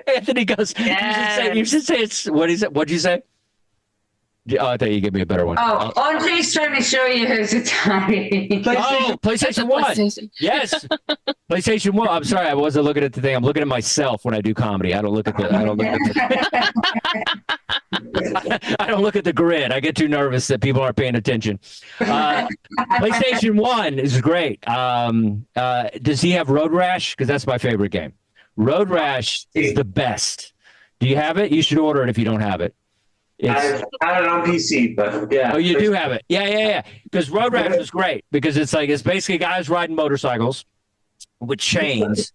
Anthony goes, yes. You should say it's, what is it? What'd you say? Oh, I thought you gave me a better one. Oh, Andre's trying to show you his Atari. PlayStation 1. Yes. PlayStation 1. I'm sorry, I wasn't looking at the thing. I'm looking at myself when I do comedy. I don't look at I don't look at the grid. I get too nervous that people aren't paying attention. PlayStation 1 is great. Does he have Road Rash? Because that's my favorite game. Road Rash is the best. Do you have it? You should order it if you don't have it. I have it on PC, but yeah. Oh, you do have it. Yeah. Because Road Rash is great because it's basically guys riding motorcycles with chains,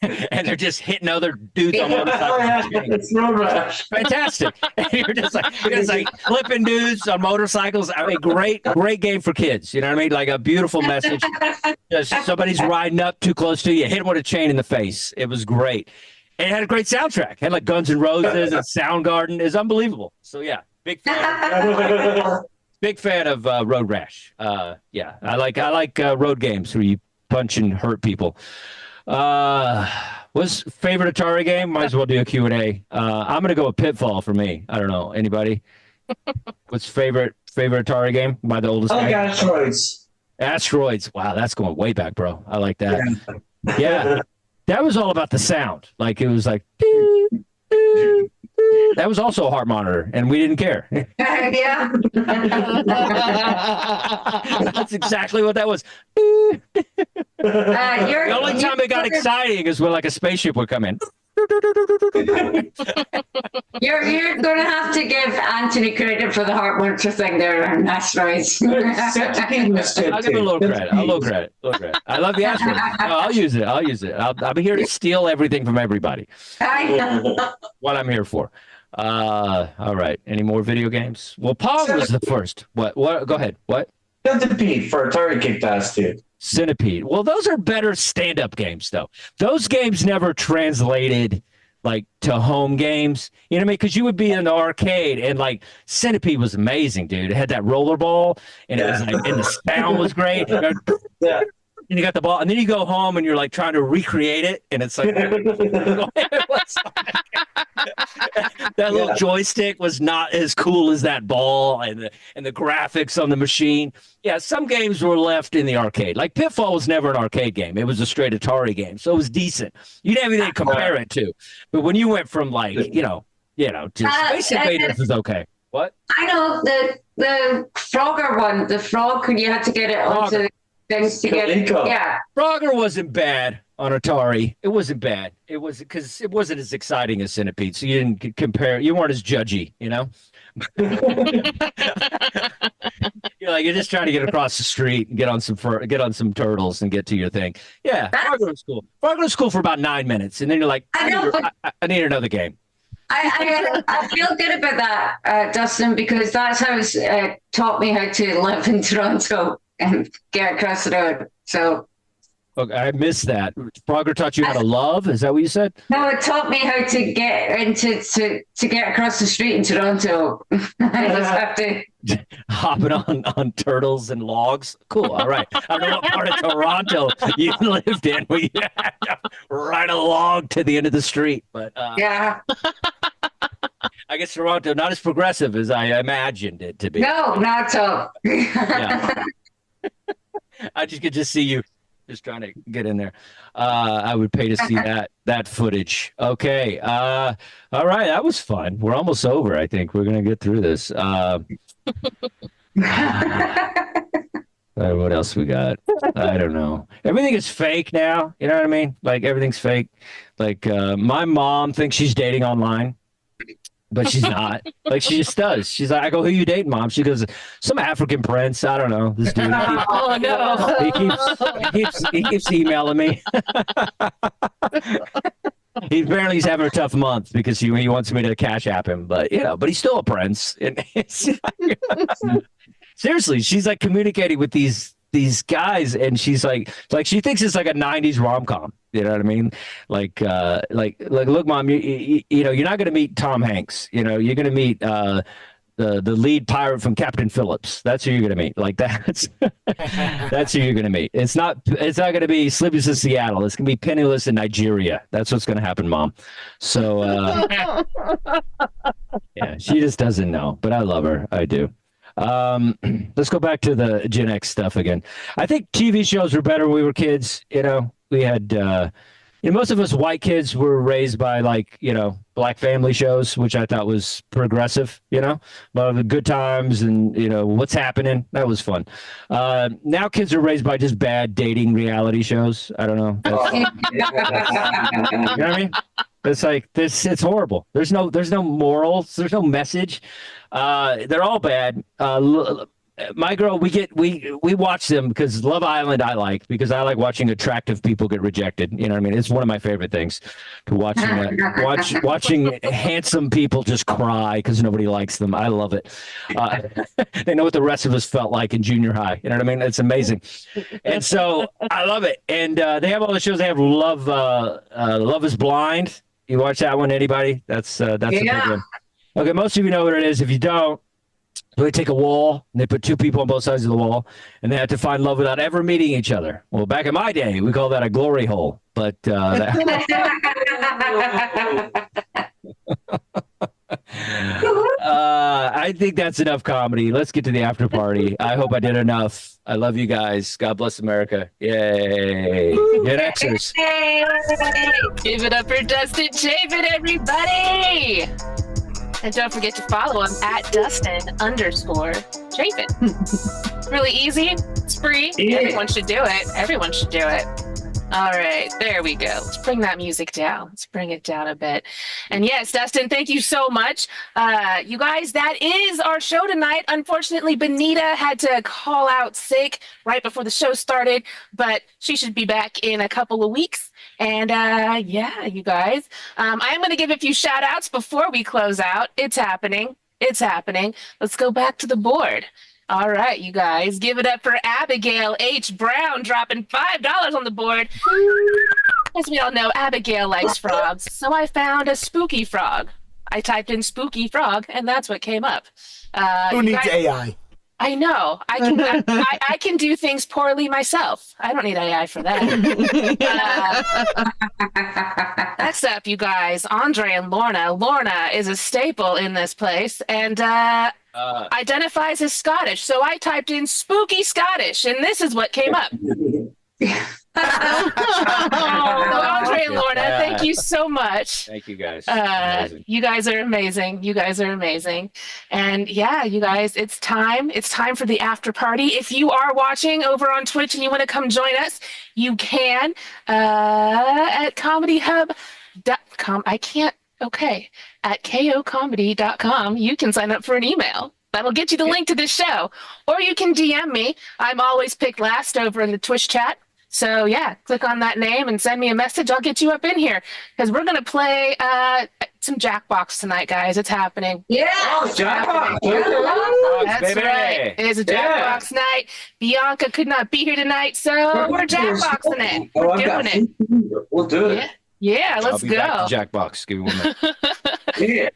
and they're just hitting other dudes on motorcycles. Oh, with yeah. chains. It's Road Rash. Fantastic. And you're just like flipping dudes on motorcycles. I mean, great game for kids. You know what I mean? Like a beautiful message. Just somebody's riding up too close to you, hit them with a chain in the face. It was great. And it had a great soundtrack. It had like Guns N' Roses and Soundgarden. It's unbelievable. So yeah, big fan of Road Rash. Yeah, I like road games where you punch and hurt people. What's favorite Atari game? Might as well do a Q&A. I'm gonna go with Pitfall for me. I don't know. Anybody? What's favorite Atari game? By the oldest I like guy? Asteroids. Asteroids. Wow, that's going way back, bro. I like that. Yeah. That was all about the sound. Like it was like doo, doo, doo. That was also a heart monitor, and we didn't care. Yeah. That's exactly what that was. The The only time it got exciting is when like a spaceship would come in. You're going to have to give Anthony credit for the heart monitor thing there, and that's right. Centipede missed it, I'll give it a too. little credit. A little credit. I love the Asteroid. No, I'll use it. I'm here to steal everything from everybody. What I'm here for. All right. Any more video games? Well, Pong was the first. What? Go ahead. What? Centipede for Atari kicked ass, dude. Centipede. Well, those are better stand-up games, though. Those games never translated like to home games. You know what I mean? Because you would be in the arcade, and like Centipede was amazing, dude. It had that rollerball, and it was like, and the sound was great. Yeah. And you got the ball, and then you go home and you're like trying to recreate it, and it's like that little joystick was not as cool as that ball, and the graphics on the machine. Yeah, some games were left in the arcade. Like Pitfall was never an arcade game; it was a straight Atari game, so it was decent. You didn't have anything to compare it to. But when you went from like just Space Invaders was okay. What? I know the Frogger one, the frog, you had to get it onto the things to get it. Coleco. Yeah. Frogger wasn't bad on Atari. It wasn't bad. It was because it wasn't as exciting as Centipede, so you didn't compare. You weren't as judgy, you know. You're just trying to get across the street and get on some turtles and get to your thing. Yeah, Frogger was cool. Frogger was cool for about 9 minutes, and then you're like, I need another game. I feel good about that, Dustin, because that's how it's taught me how to live in Toronto and get across the road. So. Okay, I missed that. Frogger taught you how to love? Is that what you said? No, it taught me how to get to get across the street in Toronto. I just have to hopping on turtles and logs. Cool. All right. I don't know what part of Toronto you lived in where you had to ride a log to the end of the street, but yeah. I guess Toronto not as progressive as I imagined it to be. No, not at all. Yeah. I could just see you just trying to get in there. I would pay to see that footage. Okay. All right. That was fun. We're almost over. I think we're gonna get through this. What else we got? I don't know. Everything is fake now. You know what I mean? Like everything's fake. Like my mom thinks she's dating online, but she's not. Like she just does. She's like, I go, who you dating, Mom? She goes, some African prince. I don't know. This dude. Oh no. He keeps emailing me. He's having a tough month because he wants me to cash app him, but he's still a prince. And seriously, she's like communicating with these guys, and she's like she thinks it's like a 90s rom-com. You know what I mean? Like look, Mom, you're not going to meet Tom Hanks. You're going to meet the lead pirate from Captain Phillips. That's who you're going to meet. Like that's who you're going to meet. It's not going to be Sleepless in Seattle. It's going to be Penniless in Nigeria. That's what's going to happen, Mom. So yeah, she just doesn't know, but I love her. I do. Let's go back to the Gen X stuff again. I think TV shows were better when we were kids. We had most of us white kids were raised by black family shows, which I thought was progressive. A lot of the Good Times and What's Happening. That was fun. Now kids are raised by just bad dating reality shows. I don't know. You know what I mean? It's like this. It's horrible. There's no morals. There's no message. They're all bad. my girl, we watch them because Love Island I like, because I like watching attractive people get rejected. You know what I mean? It's one of my favorite things to watching handsome people just cry because nobody likes them. I love it. They know what the rest of us felt like in junior high. You know what I mean? It's amazing. And so I love it. And they have all the shows. They have Love is Blind. You watch that one, anybody? That's a big one. Okay, most of you know what it is. If you don't, so they take a wall and they put two people on both sides of the wall and they have to find love without ever meeting each other. Well, back in my day, we call that a glory hole. But I think that's enough comedy. Let's get to the after party. I hope I did enough. I love you guys. God bless America. Yay. Get Xers. Give it up for Dustin Chapin, everybody. And don't forget to follow him at Dustin_Chapin. Really easy. It's free. Yeah. Everyone should do it. Everyone should do it. All right, there we go. Let's bring that music down. Let's bring it down a bit. And yes, Dustin, thank you so much. You guys, that is our show tonight. Unfortunately, Benita had to call out sick right before the show started, but she should be back in a couple of weeks. And yeah, you guys, I'm going to give a few shout outs before we close out. It's happening. It's happening. Let's go back to the board. All right, you guys, give it up for Abigail H. Brown dropping $5 on the board. As we all know, Abigail likes frogs, so I found a spooky frog. I typed in spooky frog, and that's what came up. Who needs AI? I know. I can do things poorly myself. I don't need AI for that. Next up, you guys, Andre and Lorna. Lorna is a staple in this place and identifies as Scottish. So I typed in spooky Scottish, and this is what came up. So Andre and Lorna, thank you so much. Thank you guys. You guys are amazing. You guys are amazing. And yeah, you guys, it's time. It's time for the after party. If you are watching over on Twitch and you want to come join us, you can at comedyhub.com. At kocomedy.com, you can sign up for an email. That'll get you the link to this show. Or you can DM me. I'm always picked last over in the Twitch chat. So yeah, click on that name and send me a message. I'll get you up in here because we're going to play some Jackbox tonight, guys. It's happening. Yeah. Jackbox. That's baby. right. It is a Jackbox night. Bianca could not be here tonight, so we're Jackboxing it. We're doing it. We'll do it. Yeah, I'll let's be go. back to Jackbox. Give me 1 minute. Yeah.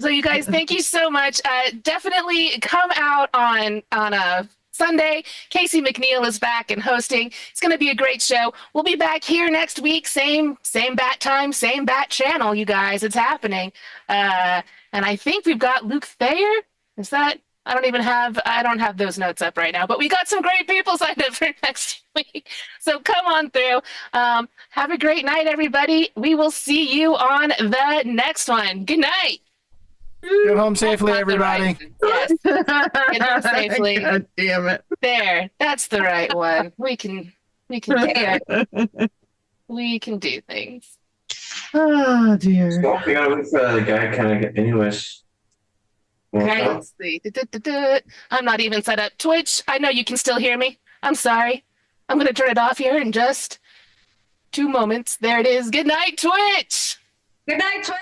So you guys, thank you so much. Definitely come out on a Sunday. Casey McNeil is back and hosting. It's going to be a great show. We'll be back here next week. Same bat time, same bat channel, you guys. It's happening. And I think we've got Luke Thayer. Is that? I don't have those notes up right now, but we got some great people signed up for next week. So come on through. Have a great night, everybody. We will see you on the next one. Good night. Get home safely, everybody. Yes. Get home safely. God damn it. There. That's the right one. We can do it. We can do things. Oh dear. Well, we gotta wait for the guy kind of anyways. Okay, let's see. I'm not even set up. Twitch, I know you can still hear me. I'm sorry. I'm going to turn it off here in just 2 moments. There it is. Good night, Twitch. Good night, Twitch.